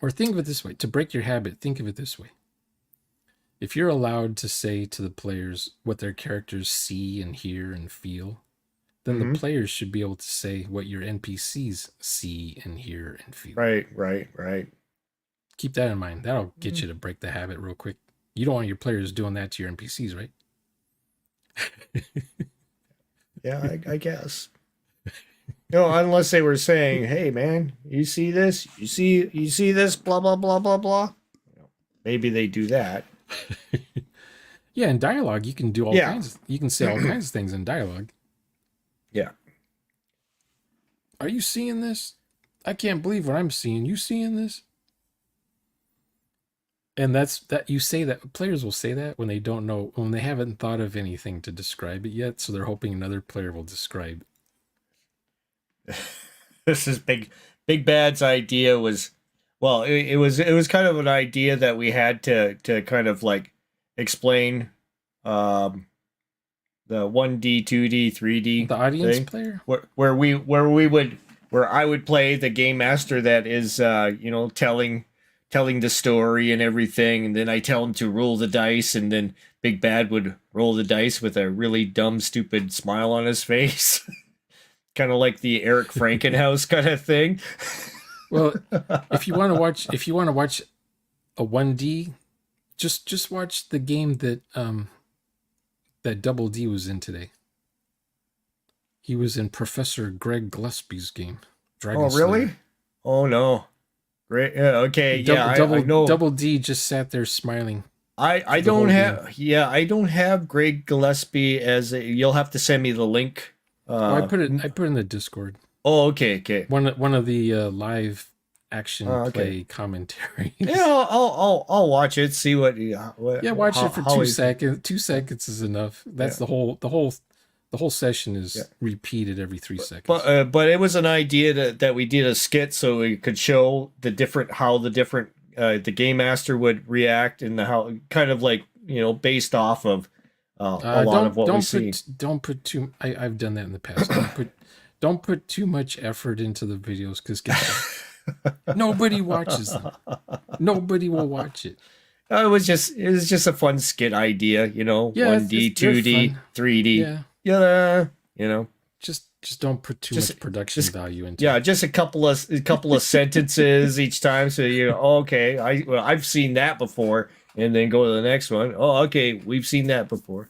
Or think of it this way. To break your habit, think of it this way. If you're allowed to say to the players what their characters see and hear and feel, then the players should be able to say what your NPCs see and hear and feel. Right. Keep that in mind. That'll get you to break the habit real quick. You don't want your players doing that to your NPCs, right? Yeah, I guess. No, unless they were saying, "Hey, man, you see this? You see this? Blah blah blah blah blah." Maybe they do that. Yeah, in dialogue, you can do all Yeah. kinds. You can say all kinds of things in dialogue. Yeah. Are you seeing this? I can't believe what I'm seeing. You seeing this? And that's that you say that players will say that when they don't know, when they haven't thought of anything to describe it yet, so they're hoping another player will describe. This is Big Bad's idea was, well, it was kind of an idea that we had to kind of like explain um the 1D, 2D, 3D The audience thing, player? where I would play the game master that is telling the story and everything, and then I tell him to roll the dice, and then Big Bad would roll the dice with a really dumb, stupid smile on his face. Kind of like the Eric Frankenhouse kind of thing. Well, if you want to watch a 1D, just watch the game that Double D was in today. He was in Professor Greg Gillespie's game. Dragon Oh, really? Slayer. Oh, no. Great. Yeah, okay. I know. Double D just sat there smiling. I don't have. Yeah, I don't have Greg Gillespie as a. You'll have to send me the link. I put it in the Discord. Oh, okay. One of the live action play commentaries. Yeah, I'll watch it. See what. Yeah, watch it for 2 seconds. 2 seconds is enough. That's the whole session is repeated every 3 seconds. But it was an idea that we did a skit so we could show the different the game master would react, and how kind of like based off of a lot of what we see. Don't put too. I've done that in the past. Don't put too much effort into the videos, because nobody watches them. Nobody will watch it. It was just a fun skit idea, 1D, 2D, 3D. Yeah. Just don't put too much production value into it. Yeah, just a couple of sentences each time, so okay, I've seen that before, and then go to the next one. Oh, okay, we've seen that before.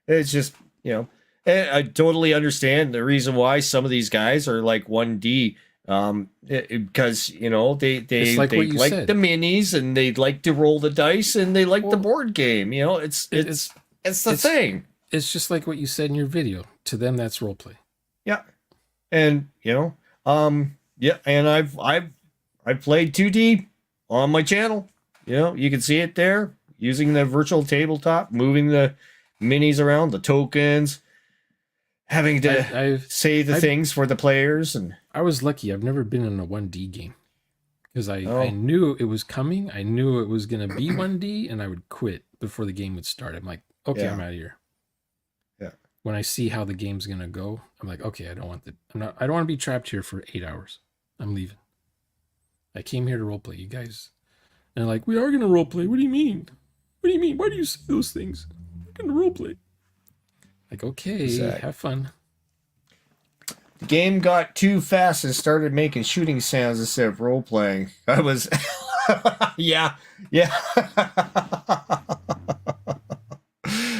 It's just, and I totally understand the reason why some of these guys are like 1D, because they like the minis, and they like to roll the dice, and they like the board game. It's the thing. It's just like what you said in your video. To them, that's roleplay. Yeah, and and I've played 2D on my channel. You can see it there, using the virtual tabletop, moving the minis around, the tokens, having to say the things for the players. And I was lucky. I've never been in a 1D game, because I knew it was coming. I knew it was going to be 1D, and I would quit before the game would start. I'm like, okay, I'm out of here. Yeah. When I see how the game's going to go, I'm like, okay, I don't want to be trapped here for 8 hours. I'm leaving. I came here to roleplay, you guys. And like, we are going to roleplay. What do you mean? What do you mean? Why do you say those things? We're going to roleplay. Like, okay, have fun. The game got too fast and started making shooting sounds instead of role playing. I was, yeah.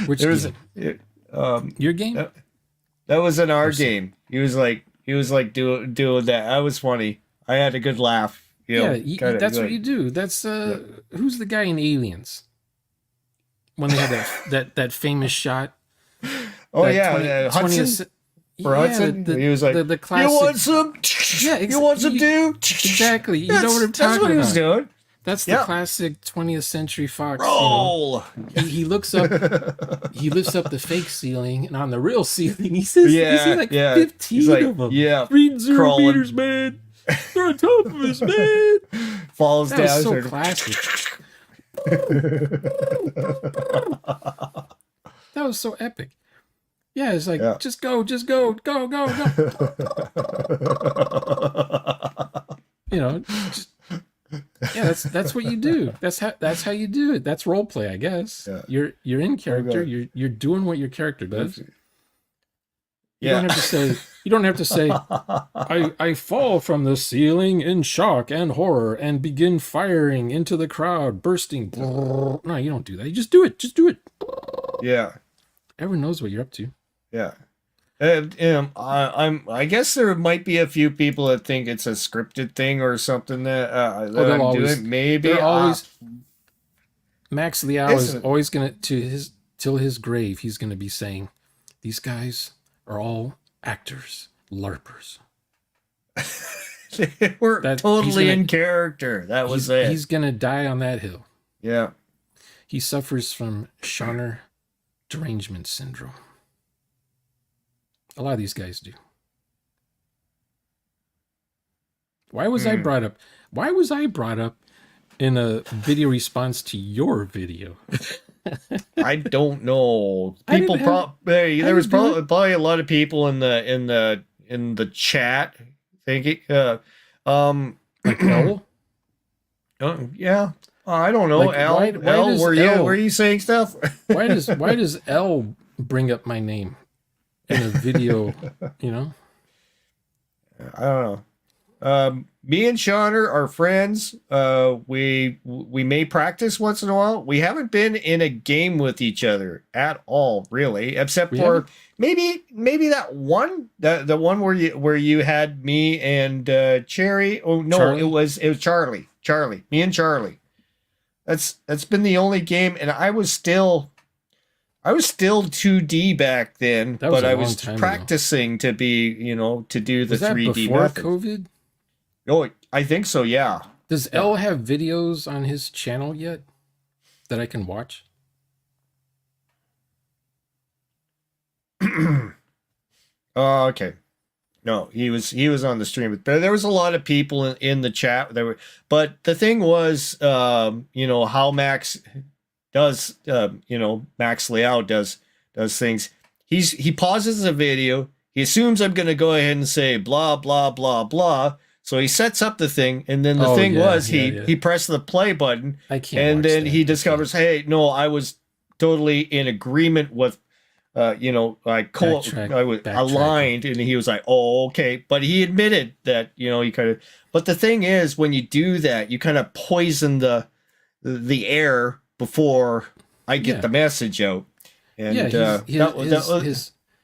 Which game? Your game? That was in our game. He was like doing that. That was funny. I had a good laugh. That's what you do. That's who's the guy in Aliens? When they had that famous shot. Oh yeah, Hudson. Hudson, he was like, the classic, "You want some? You want some, dude?" Exactly. You know what I'm talking about. That's what he was doing. That's the classic 20th Century Fox. Roll. He looks up. He lifts up the fake ceiling, and on the real ceiling, he says, "You see like 15 of them. Yeah, 3 meters, man. They're on top of us, man." Falls down. That was so classic. That was so epic. Yeah, it's like, just go. Just, that's what you do. That's how you do it. That's role play, I guess. Yeah. You're in character. You're doing what your character does. You don't have to say, I fall from the ceiling in shock and horror and begin firing into the crowd, bursting. No, you don't do that. You just do it. Just do it. Yeah. Everyone knows what you're up to. Yeah. I guess there might be a few people that think it's a scripted thing or something Oh, that they'll I'm always, doing. Maybe. they're always, Max Liao is Listen, always gonna to his till his grave. He's gonna be saying, "These guys are all actors, larpers." they were That totally in character. That was it. he's gonna die on that hill. Yeah. He suffers from Schonner derangement syndrome. A lot of these guys do. Why was I brought up? Why was I brought up in a video response to your video? I don't know. I People didn't have- probably I there was didn't do it. probably a lot of people in the chat thinking Like L? yeah. I don't know. Like, Al, why Al, does were L- you saying stuff? why does L bring up my name in a video? You know, I don't know. Me and Sean are friends. We may practice once in a while. We haven't been in a game with each other at all, really, except We for maybe that one, the one where you had me and Cherry. Oh no, Charlie? it was Charlie. Charlie, me and Charlie. That's been the only game, and I was still 2D back then, That was but a I long was time ago. practicing to be, to do the was that 3D before method. COVID? Oh, I think so. Yeah. Does L have videos on his channel yet that I can watch? Okay. No, he was on the stream, but there was a lot of people in the chat. But the thing was, how Max does, Max Liao does things. He pauses the video. He assumes I'm going to go ahead and say blah blah blah blah. So he sets up the thing, and then the thing was he pressed the play button, I can't. and watch then that. he discovers, hey, no, I was totally in agreement with, I was Backtrack. aligned, and he was like, oh, okay. But he admitted that, he kind of. But the thing is, when you do that, you kind of poison the air before I get the message out. And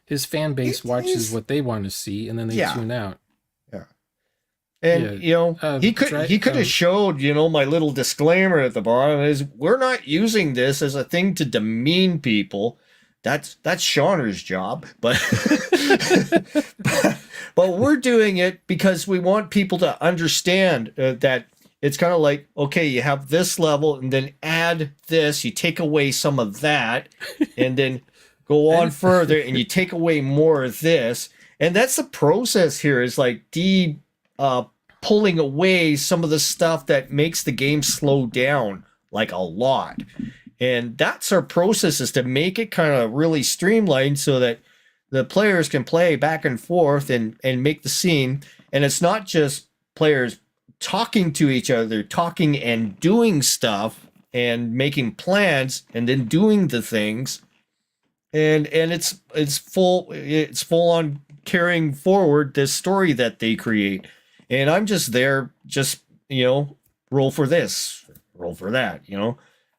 his fan base watches what they want to see, and then they tune out. And he could have showed my little disclaimer at the bottom is we're not using this as a thing to demean people. That's Shauner's job, but but we're doing it because we want people to understand that it's kind of like, okay, you have this level and then add this, you take away some of that, and then go on further and you take away more of this, and that's the process here. Is like pulling away some of the stuff that makes the game slow down like a lot. And that's our process, is to make it kind of really streamlined so that the players can play back and forth and make the scene. And it's not just players talking to each other, talking and doing stuff and making plans and then doing the things. And it's full on carrying forward this story that they create. And I'm just there, roll for this, roll for that,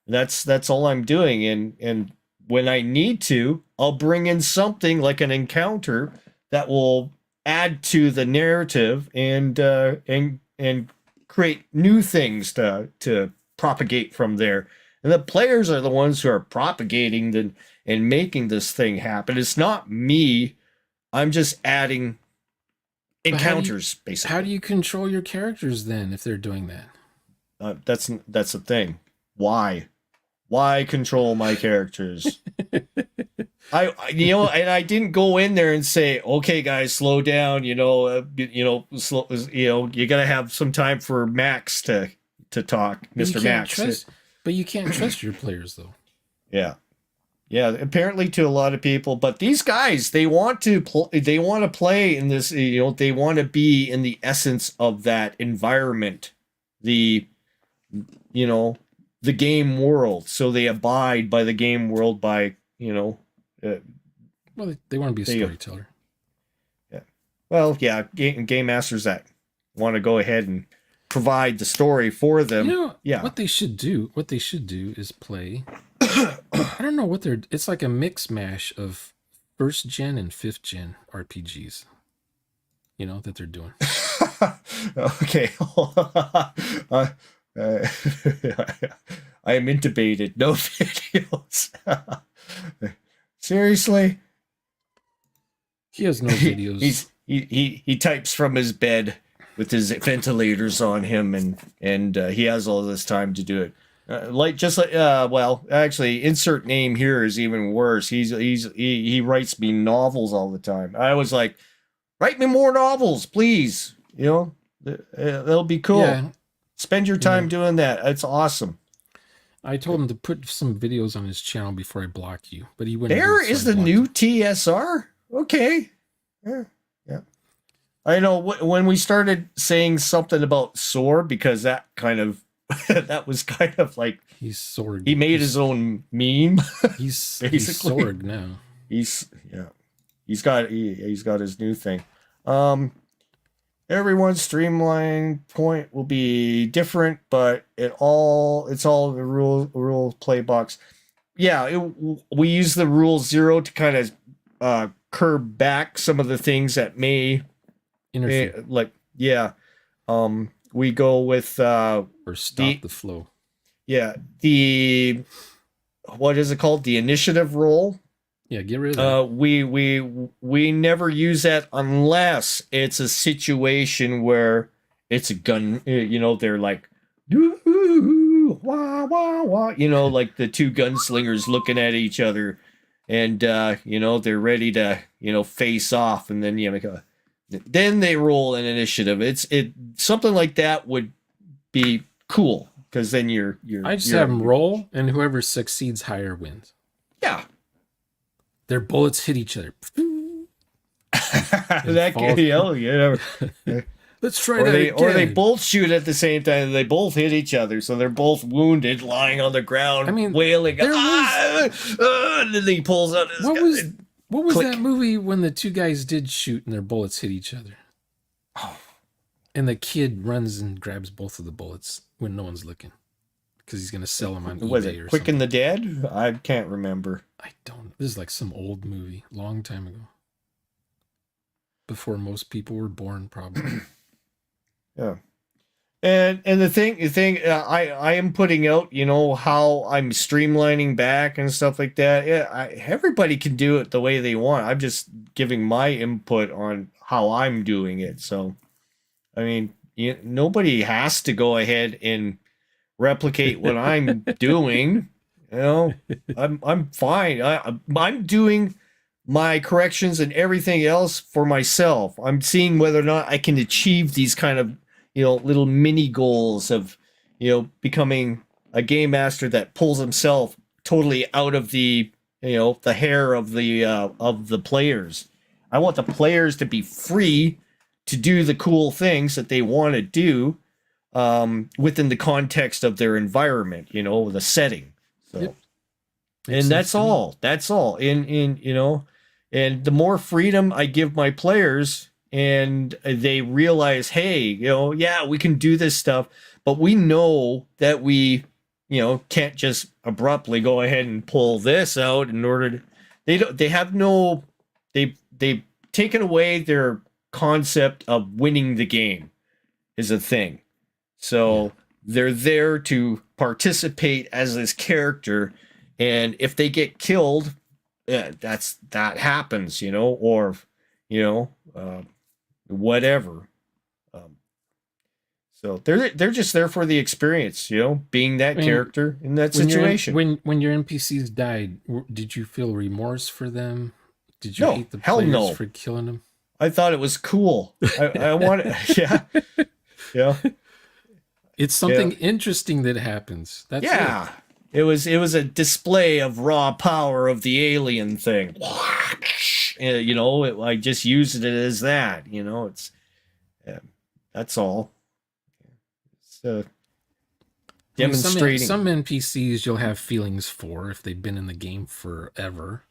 That's all I'm doing. And when I need to, I'll bring in something like an encounter that will add to the narrative and create new things to propagate from there. And the players are the ones who are propagating and making this thing happen. It's not me. I'm just adding encounters, basically. How do you control your characters then if they're doing that? That's the thing. Why control my characters? And I didn't go in there and say, okay, guys, slow down. You gotta have some time for Max to talk, Mr. Max. But you can't trust your players, though. Yeah. Apparently to a lot of people, but these guys, they want to play in this. They want to be in the essence of that environment, the game world. So they abide by the game world by Well, they want to be a storyteller. Yeah. Well, yeah, game masters that want to go ahead and provide the story for them. What they should do is play. I don't know what it's like a mix mash of first gen and fifth gen RPGs. You know that they're doing. Okay. uh, uh, I am intubated. No videos. Seriously? He has no videos. He types from his bed with his ventilators on him, and he has all this time to do it. Well, actually, insert name here is even worse. He writes me novels all the time. I was like, write me more novels, please. You know, that'll be cool. Yeah. Spend your time doing that. It's awesome. I told him to put some videos on his channel before I block you, but he wouldn't. There is the new TSR. Okay. Yeah. I know when we started saying something about Soar, because that kind of that was kind of like he's Sorg. He made his own meme. He's basically. He's Sorg now. He's got his new thing. Everyone's streamline point will be different, but it's all the rule play box. Yeah, we use the rule 0 to kind of curb back some of the things that may interfere. We go with or stop the flow. Yeah, what is it called? The initiative roll. Yeah, get rid of that. We never use that unless it's a situation where it's a gun. They're like, wah, wah, wah. Like the two gunslingers looking at each other, and they're ready to face off, and then then they roll an initiative. Something like that would be cool, because then I just have them roll, and whoever succeeds higher wins. Yeah. Their bullets hit each other. Let's try that again. Or they both shoot at the same time. They both hit each other, so they're both wounded, lying on the ground, wailing. And then he pulls out his gun. What was that movie when the two guys did shoot and their bullets hit each other? Oh. And the kid runs and grabs both of the bullets when no one's looking, because he's going to sell them on eBay was it or Quick something. and the Dead? I can't remember. I don't. This is like some old movie, long time ago, before most people were born, probably. Yeah. And the thing I am putting out, how I'm streamlining back and stuff like that. Yeah, everybody can do it the way they want. I'm just giving my input on how I'm doing it. So, I mean, nobody has to go ahead and replicate what I'm doing. I'm fine. I'm doing my corrections and everything else for myself. I'm seeing whether or not I can achieve these kind of little mini goals of becoming a game master that pulls himself totally out of the the hair of the players. I want the players to be free to do the cool things that they want to do within the context of their environment, the setting. So, yep. And that's all. And the more freedom I give my players, and they realize, hey, we can do this stuff, but we know that we, can't just abruptly go ahead and pull this out in order to, they've taken away their concept of winning the game is a thing. So they're there to participate as this character, and if they get killed, that happens, or whatever. So they're just there for the experience, being that character in that situation. When your NPCs died, did you feel remorse for them? Did you hate the players for killing them? I thought it was cool. I want it. Yeah. It's something interesting that happens. That's it. It was a display of raw power of the alien thing. I just used it as that. It's that's all. It's demonstrating. Some NPCs you'll have feelings for if they've been in the game forever.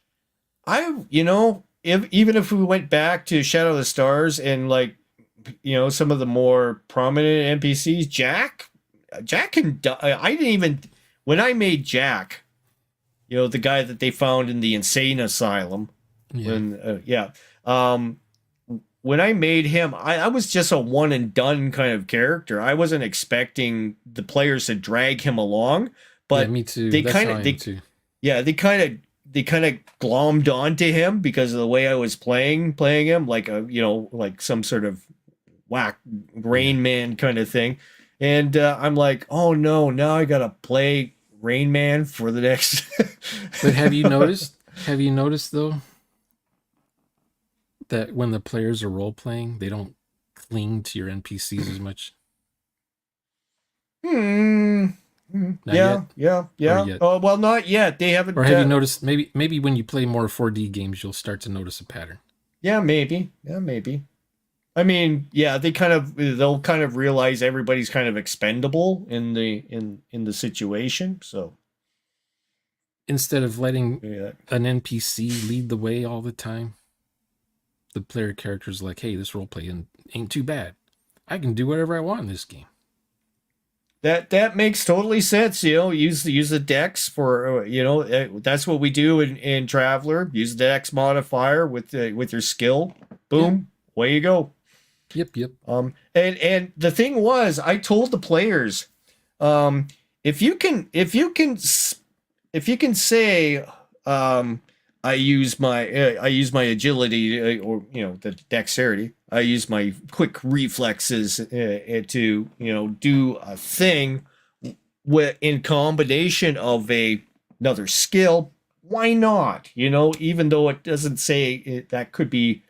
Even if we went back to Shadow of the Stars and some of the more prominent NPCs, Jack can die. I didn't even, when I made Jack, the guy that they found in the insane asylum, Yeah. when when I made him, I was just a one and done kind of character. I wasn't expecting the players to drag him along, Yeah, but me too. they That's kind how I of am they too. yeah, they kind of glommed onto him because of the way I was playing him, like a like some sort of whack Yeah. Rain Man kind of thing. And I'm like, oh no, now I gotta play Rain Man for the next. But have you noticed? Have you noticed though that when the players are role playing, they don't cling to your NPCs as much? Hmm. Not Yeah, yet, yeah, or yeah. yet, Oh well, not yet. They or haven't. have you noticed? Maybe when you play more 4D games, you'll start to notice a pattern. Yeah, maybe. Yeah, maybe. I mean, yeah, they'll kind of realize everybody's kind of expendable in the situation. So Instead of letting yeah, an NPC lead the way all the time, the player character's like, "Hey, this role play ain't too bad. I can do whatever I want in this game." that makes totally sense. Use the dex for that's what we do in Traveler. Use the dex modifier with your skill. Yeah. Boom, away you go. Yep. Yep. And the thing was, I told the players, um, if you can say, um, I use my agility or the dexterity. I use my quick reflexes to do a thing in combination of another skill. Why not? Even though it doesn't say that could be,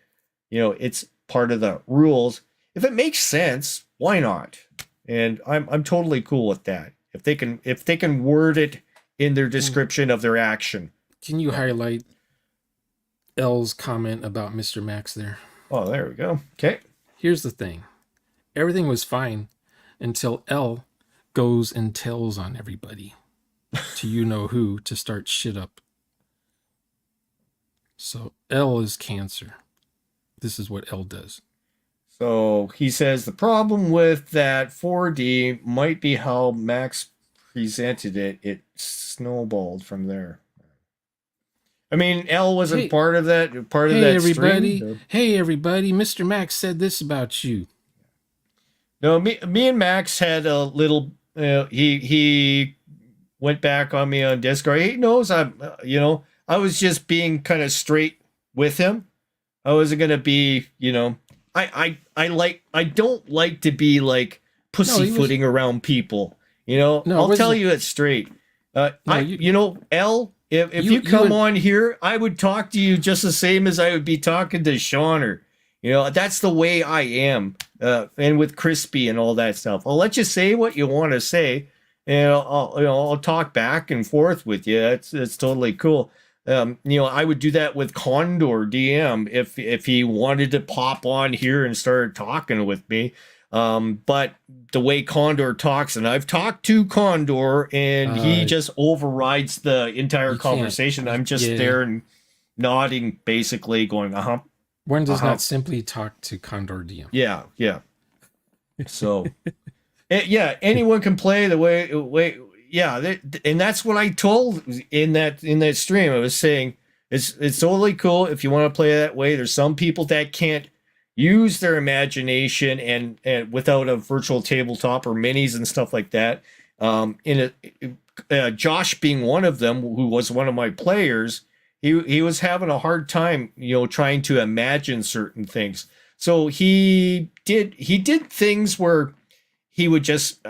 it's part of the rules. If it makes sense, why not? And I'm totally cool with that. If they can word it in their Can description of their action. Can you Yeah. highlight L's comment about Mr. Max there? Oh, there we go. Okay. Here's the thing. Everything was fine until L goes and tells on everybody to you know who to start shit up. So L is Cancer. This is what L does. So he says the problem with that 4D might be how Max presented it. It snowballed from there. I mean, L wasn't Hey, part of hey that stream. everybody. Hey everybody. Mr. Max said this about you. No, me and Max had a little. He went back on me on Discord. He knows I was just being kind of straight with him. I wasn't gonna be, I don't like to be like No, he was pussyfooting around people. no, it I'll tell wasn't. you it straight. No, L, if you you come and on here, I would talk to you just the same as I would be talking to Shauner. That's the way I am. And with Crispy and all that stuff. I'll let you say what you want to say, and I'll talk back and forth with you. It's totally cool. I would do that with Condor DM if he wanted to pop on here and start talking with me. But the way Condor talks, and I've talked to Condor, and he uh just overrides the entire you can't conversation. I'm just yeah. there and nodding, basically going, uh-huh, One does uh-huh. not simply talk to Condor DM. Yeah, yeah. So, yeah, anyone can play the way. Yeah, and that's what I told in that stream. I was saying it's totally cool if you want to play that way. There's some people that can't use their imagination and without a virtual tabletop or minis and stuff like that. In Josh being one of them, who was one of my players, he was having a hard time, trying to imagine certain things. So he did things where he would just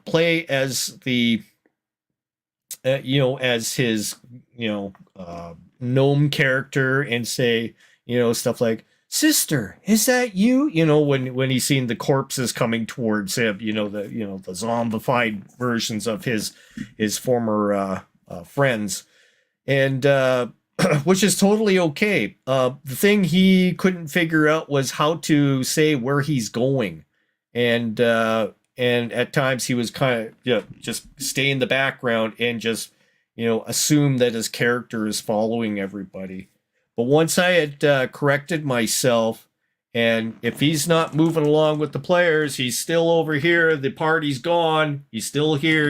play as as his gnome character and say stuff like, "Sister, is that you?" When he's seen the corpses coming towards him, the zombified versions of his former friends, and which is totally okay. The thing he couldn't figure out was how to say where he's going, and at times he was kind of just stay in the background and just assume that his character is following everybody. But once I had corrected myself, and if he's not moving along with the players, he's still over here. The party's gone. He's still here.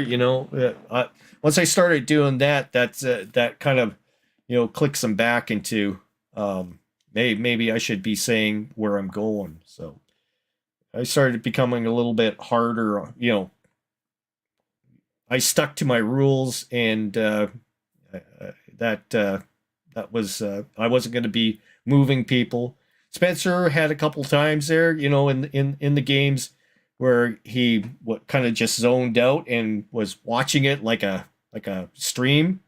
Once I started doing that, that kind of clicks him back into Maybe I should be saying where I'm going. So I started becoming a little bit harder. I stuck to my rules, and that that was I wasn't going to be moving people. Spencer had a couple times there, in the games where he what kind of just zoned out and was watching it like a stream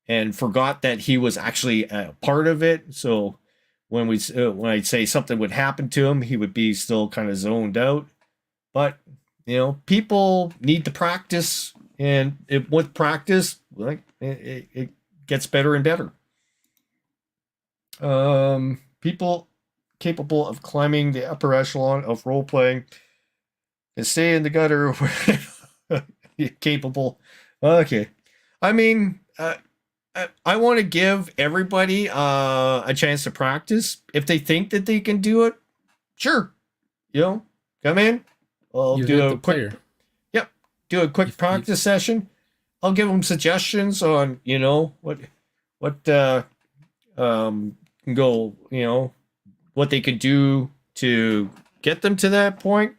and forgot that he was actually a part of it. So when I'd say something would happen to him, he would be still kind of zoned out. But people need to practice, and with practice, like it gets better and better. People capable of climbing the upper echelon of role playing and stay in the gutter. Capable. Okay. I mean, I want to give everybody a chance to practice. If they think that they can do it, sure. Come in. I'll You do have a the quick, player. yep, do a quick You, you, practice session. I'll give them suggestions on, what can go, what they could do to get them to that point.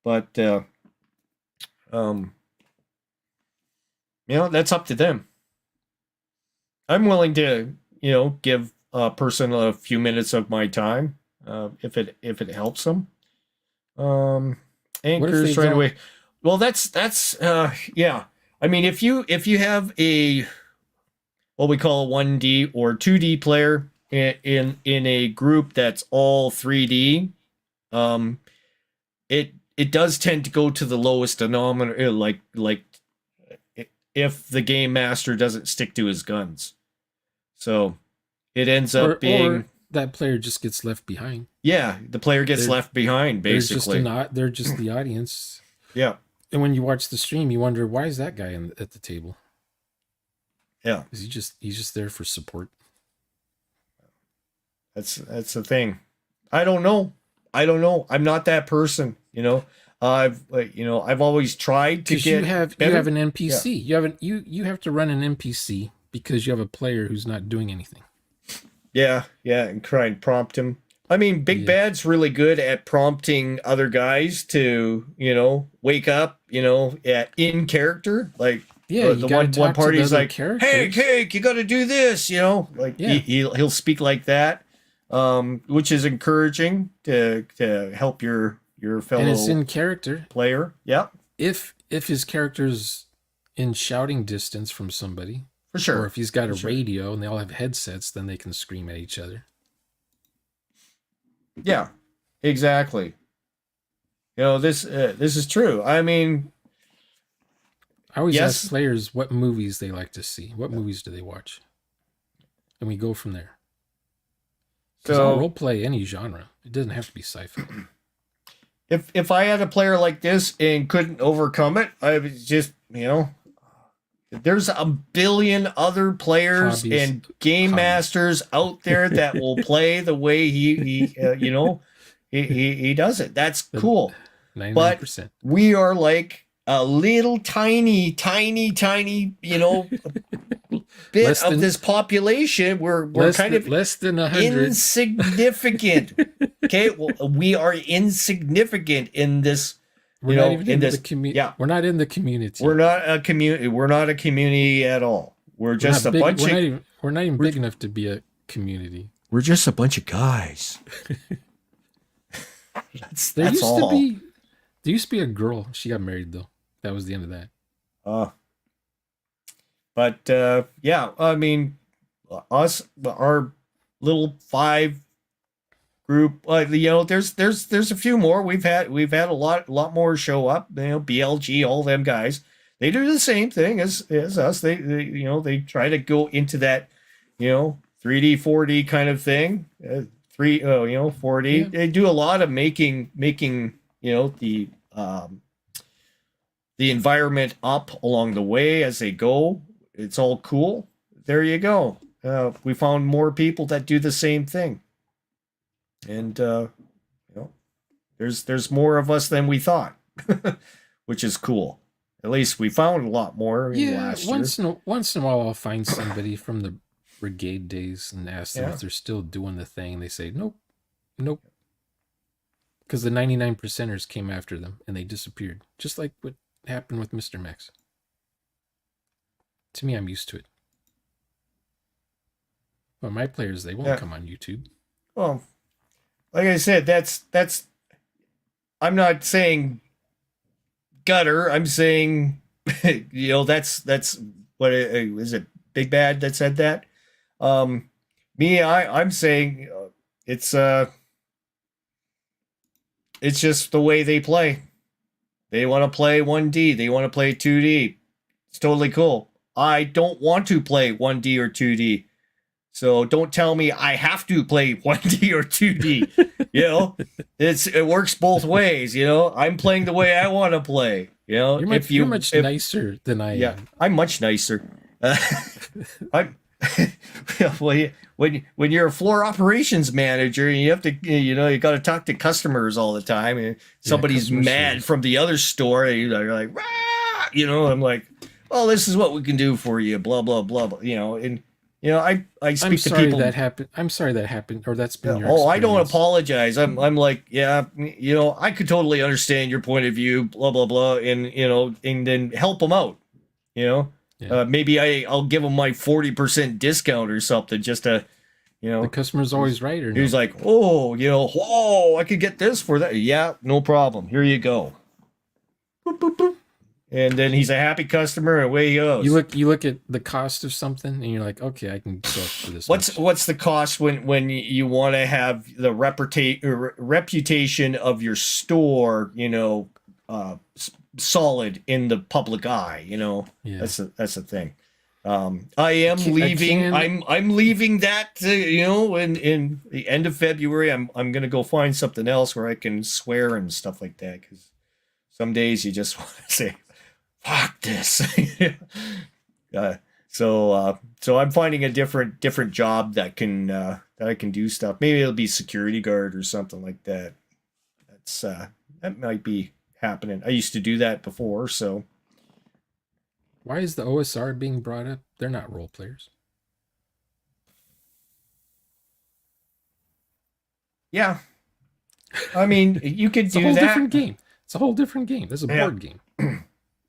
But um, that's up to them. I'm willing to, give a person a few minutes of my time, if it helps them. what if they Anchors right don't? away. Well, that's yeah. I mean, if you have a what we call a 1D or 2D player in a group that's all 3D, um, it does tend to go to the lowest denominator, like if the game master doesn't stick to his guns. So it ends up Or being, that player just gets left behind. yeah, the player gets They're left behind, basically. they're just the audience. Yeah, And when you watch the stream, you wonder, why is that guy at the table? yeah. Is he's just there for support? That's the thing. I don't know. I'm not that person. I've always tried to Because get you have better. an Yeah, NPC. You have to run an NPC because you have a player who's not doing anything. yeah, and try and prompt him. I mean, Big Yeah. Bad's really good at prompting other guys to, wake up, in character. Like Yeah, you the got to one talk to the party's other like, "Hey, characters. Cake, you got to do this," like Yeah. he'll speak like that, which is encouraging to help your And it's fellow in character. player. Yeah, If his character's in shouting distance from somebody, for sure. or if he's got a sure. radio and they all have headsets, then they can scream at each other. Yeah, exactly. This is true. I mean, I always yes. ask players what movies they like to see. What movies do they watch? And we go from there. Because I'll So role play any genre. It doesn't have to be sci-fi. if I had a player like this and couldn't overcome it, I was just, there's a billion other players Hobbies. and game masters out there that will play the way he does it. That's cool. 99%. But we are like a little tiny bit of this population. We're kind of less than 100. insignificant. Okay, well, we are insignificant in this. We're not even in this the community. Yeah, We're not in the community. we're not a community. We're not a community at all. We're just a bunch of. We're not even big enough to be a community. We're just a bunch of guys. That's all. There used to be a girl. She got married though. That was the end of that. But yeah, I mean, our little 5 group. There's a few more. We've had a lot more show up. BLG, all them guys. They do the same thing as us. They try to go into that 3D 4D kind of thing. 4D. Yeah. They do a lot of making the environment up along the way as they go. It's all cool. There you go. We found more people that do the same thing, and there's more of us than we thought, which is cool. At least we found a lot more last year. Once in a while I'll find somebody from Brigade days and ask them Yeah. if they're still doing the thing. And they say, nope, nope. Because the 99 percenters came after them and they disappeared. Just like what happened with Mr. Max. To me, I'm used to it. But my players, they won't come on YouTube. Well, like I said, that's I'm not saying gutter. I'm saying, that's what is it? Big Bad that said that. I'm saying it's just the way they play. They want to play 1D. They want to play 2D. It's totally cool. I don't want to play 1D or 2D. So don't tell me I have to play 1D or 2D. It works both ways. I'm playing the way I want to play. You're much nicer than I am. I'm much nicer. I'm when you're a floor operations manager and you have to, you got to talk to customers all the time, and somebody's mad service from the other store, and you're like, rah! I'm like, well, this is what we can do for you, blah blah blah, and. I speak to people. I'm sorry that happened, or that's been your experience. I don't apologize. I'm like, yeah, I could totally understand your point of view, blah blah blah, and and then help them out. Maybe I'll give them my 40% discount or something, just to, the customer's always right. Or he's like, whoa, I could get this for that. Yeah, no problem. Here you go. Boop, boop, boop. And then he's a happy customer, and away he goes. You look at the cost of something, and you're like, okay, I can sell it for this. What's the cost when you want to have the reputation of your store, solid in the public eye? That's a thing. I am leaving. I'm leaving that. In the end of February, I'm gonna go find something else where I can swear and stuff like that, because some days you just want to say, fuck this. So I'm finding a different job that I can do stuff. Maybe it'll be security guard or something like that. That might be happening. I used to do that before, so. Why is the OSR being brought up? They're not role players. Yeah. I mean, you could do that. It's a whole different game. It's a whole different game. This is a board game.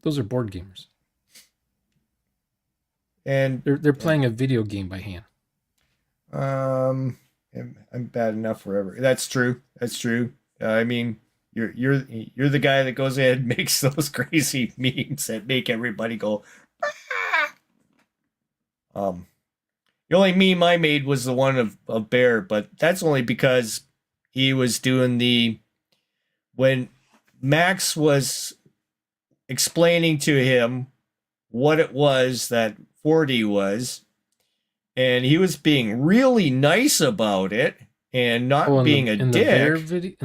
Those are board gamers. And they're playing a video game by hand. I'm bad enough forever. That's true. I mean, you're the guy that goes ahead and makes those crazy memes that make everybody go. Ah! The only meme I made was the one of Bear, but that's only because he was doing when Max was explaining to him what it was that 4D was, and he was being really nice about it and not being a dick. In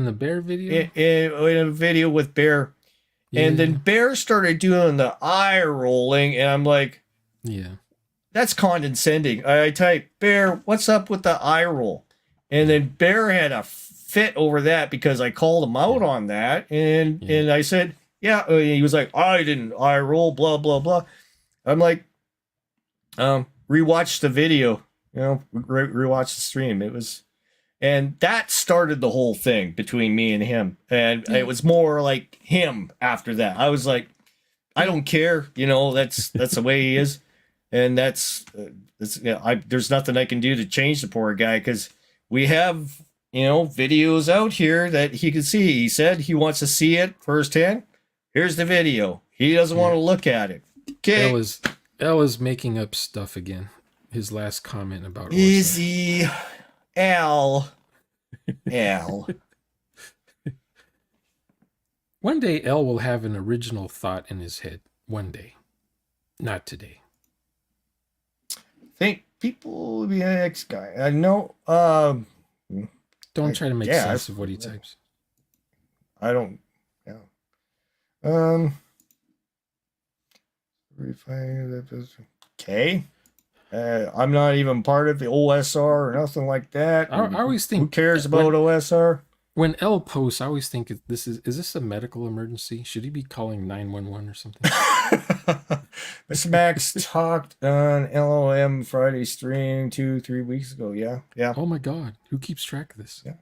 the Bear video? In a video with Bear. Yeah. And then Bear started doing the eye rolling, and I'm like, yeah, that's condescending. I type, Bear, what's up with the eye roll? And then Bear had a fit over that because I called him out on that, and I said, yeah, he was like, I didn't eye roll, blah blah blah. I'm like, rewatch the video, rewatch the stream. And that started the whole thing between me and him, and it was more like him after that. I was like, I don't care, that's the way he is, and there's nothing I can do to change the poor guy, because we have videos out here that he can see. He said he wants to see it firsthand. Here's the video. He doesn't want to look at it. Okay. El was making up stuff again. His last comment about easy, Al. One day El will have an original thought in his head. One day, not today. Think people will be an ex guy. I know. Don't try to make sense of what he types. I don't. Yeah. Okay. I'm not even part of the OSR or nothing like that. I always think. Who cares about OSR? When L posts, I always think this is this a medical emergency? Should he be calling 911 or something? Mr. Max talked on LOM Friday stream 2-3 weeks ago. Yeah, yeah, Oh my God, who keeps track of this? yeah.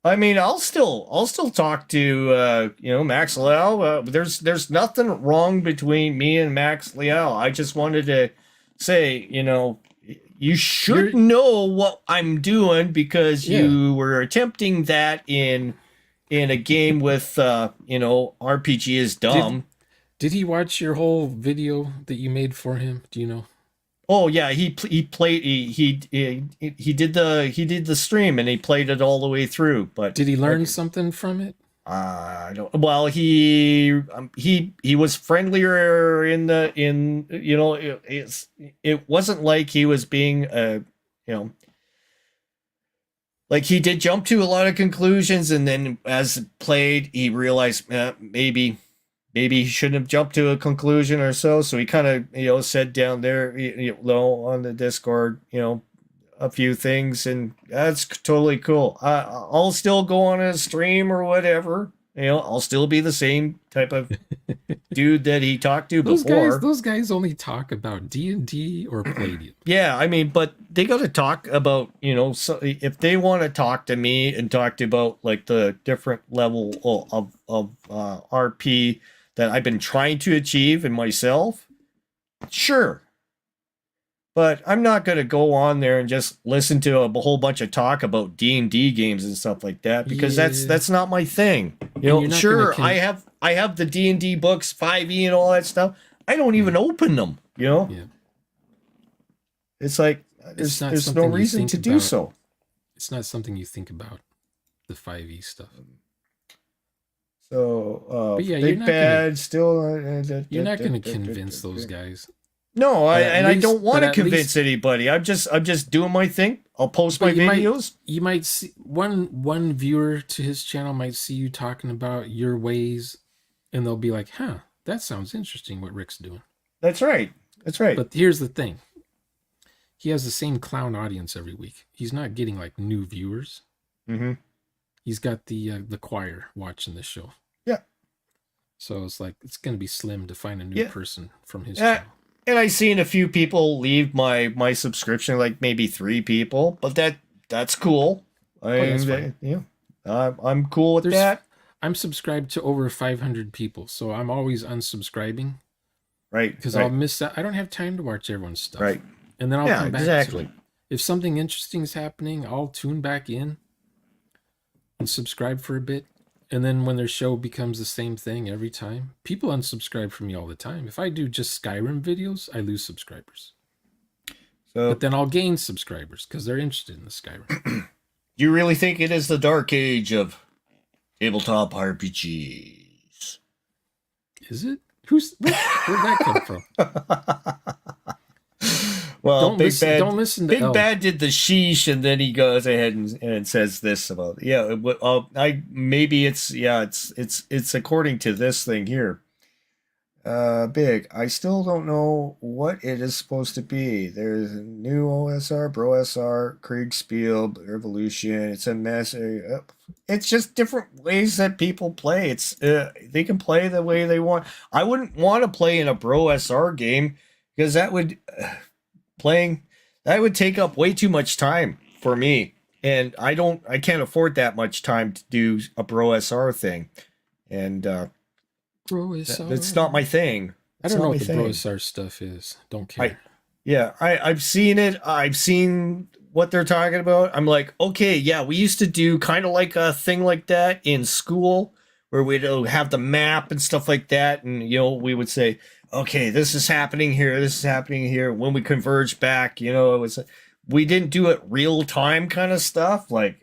I mean, I'll still talk to Max Liao. There's nothing wrong between me and Max Liao. I just wanted to say, you should You're know what I'm doing because yeah. you were attempting that in a game with RPG is Did dumb. did he watch your whole video that you made for him? Do you know? Oh yeah, he played he did the stream and he played it all the way through. But Did he learn okay, something from it? I don't. Well, he was friendlier in it wasn't like he was being you know like he did jump to a lot of conclusions, and then as it played he realized maybe he shouldn't have jumped to a conclusion or so he kind of said down there on the Discord a few things, and that's totally cool. I'll still go on a stream or whatever. I'll still be the same type of dude that he talked to before. Those guys only talk about D&D or Palladium. Yeah, I mean, but they got to talk about, so if they want to talk to me and talk about like the different level of RP that I've been trying to achieve in myself, sure. But I'm not going to go on there and just listen to a whole bunch of talk about D&D games and stuff like that because Yeah. that's not my thing. You're not Sure, gonna I have the D&D books, 5e and all that stuff. I don't even open them, Yeah. It's like It's not there's no something you reason think to do about. so. It's not something you think about, the 5e stuff. So, But yeah, Big Bad still you're not gonna convince those guys. No, I don't want to At convince least, anybody. I'm just doing my thing. I'll post my but videos. you might see one viewer to his channel might see you talking about your ways, and they'll be like, "Huh, that sounds interesting. What Rick's doing." That's right. That's right. But here's the thing: he has the same clown audience every week. He's not getting like new viewers. Mm-hmm. He's got the choir watching the show. Yeah. So it's like it's gonna be slim to find a new Yeah. person from his Yeah. channel. And I've seen a few people leave my subscription, like maybe 3 people, but that's cool. That's fine. I'm cool with that. I'm subscribed to over 500 people, so I'm always unsubscribing Right. because Right. I'll miss out. I don't have time to watch everyone's stuff. Right. And then I'll Yeah, come back exactly. to it. If something interesting is happening, I'll tune back in and subscribe for a bit. And then when their show becomes the same thing every time, people unsubscribe from me all the time. If I do just Skyrim videos, I lose subscribers. So, But then I'll gain subscribers because they're interested in the Skyrim. do you really think it is the dark age of tabletop RPGs? Is it? Where'd that come from? Well, Don't listen to Big Elf. Bad did the sheesh, and then he goes ahead and says this about maybe it's according to this thing here. Big. I still don't know what it is supposed to be. There's a new OSR, Bro SR, Kriegspiel, Revolution. It's a mess. It's just different ways that people play. It's they can play the way they want. I wouldn't want to play in a Bro SR game because that would take up way too much time for me, and I can't afford that much time to do a Bro SR thing, and Bro SR. it's not my thing. I don't know what the Bro SR stuff is. Don't care. I've seen it. I've seen what they're talking about. I'm like, okay, yeah, we used to do kind of like a thing like that in school where we'd have the map and stuff like that, and we would say, okay, this is happening here, this is happening here. When we converge back, we didn't do it real time kind of stuff. Like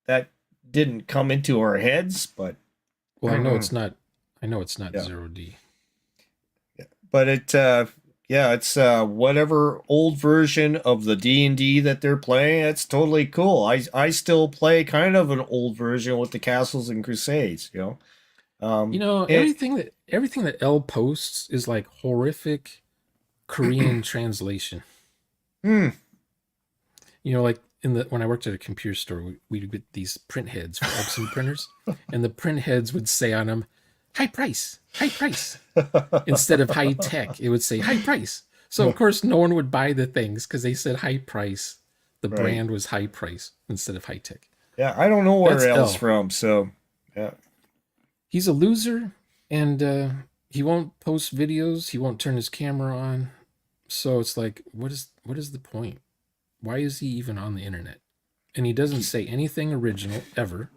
that didn't come into our heads, but Well, I know it's not. I know it's not Yeah. 0D. but it's whatever old version of the D&D that they're playing. It's totally cool. I still play kind of an old version with the Castles and Crusades. Everything that L posts is like horrific Korean translation. Hmm. Like when I worked at a computer store, we'd get these print heads for Epson printers, and the print heads would say on them, high price, high price. Instead of high tech, it would say high price. So of course no one would buy the things because they said high price. The brand was high price instead of high tech. Yeah, I don't know where That's else L. from, so yeah. He's a loser, and he won't post videos. He won't turn his camera on. So it's like, what is the point? Why is he even on the internet? And he doesn't say anything original ever.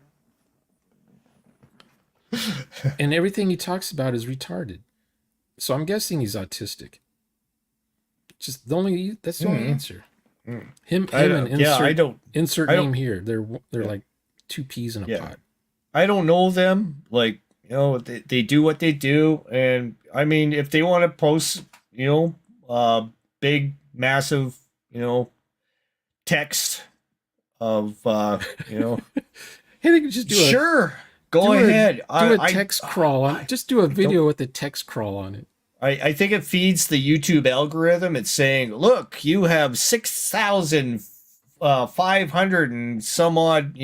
And everything he talks about is retarded. So I'm guessing he's autistic. That's the only answer. Him and insert name here. They're like two peas in a pot. I don't know them. Like, they do what they do, and I mean, if they want to post, big, massive, text of, Hey, they could just do go ahead. Do a text crawl on it. Just do a video with the text crawl on it. I think it feeds the YouTube algorithm. It's saying, look, you have 6,500 and some odd,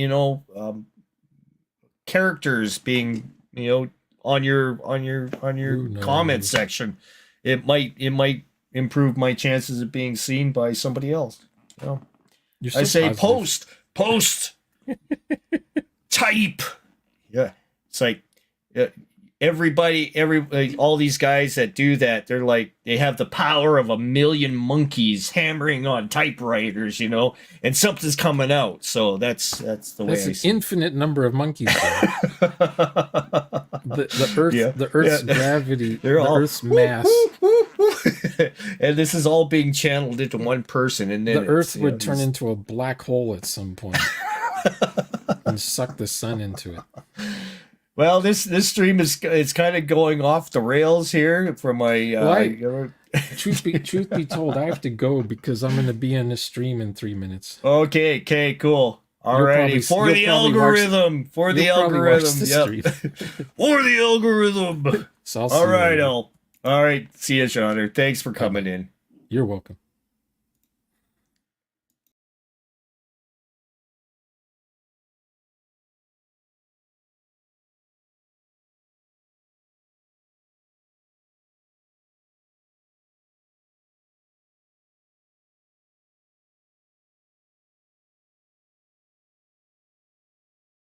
characters being, on your comment section. It might improve my chances of being seen by somebody else. I say positive. post, type. Yeah. It's like, all these guys that do that, they're like, they have the power of 1,000,000 monkeys hammering on typewriters, and something's coming out. So that's the way I see it. That's an infinite number of monkeys. the Earth's gravity, Earth's mass. And this is all being channeled into one person, and then the Earth would turn into a black hole at some point and suck the sun into it. Well, this stream it's kind of going off the rails here for my. Truth be told, I have to go because I'm going to be in the stream in 3 minutes. Okay, cool. Alrighty, for the algorithm. For the algorithm. So all right, all right. See you, Shawnee. Thanks for coming in. You're welcome.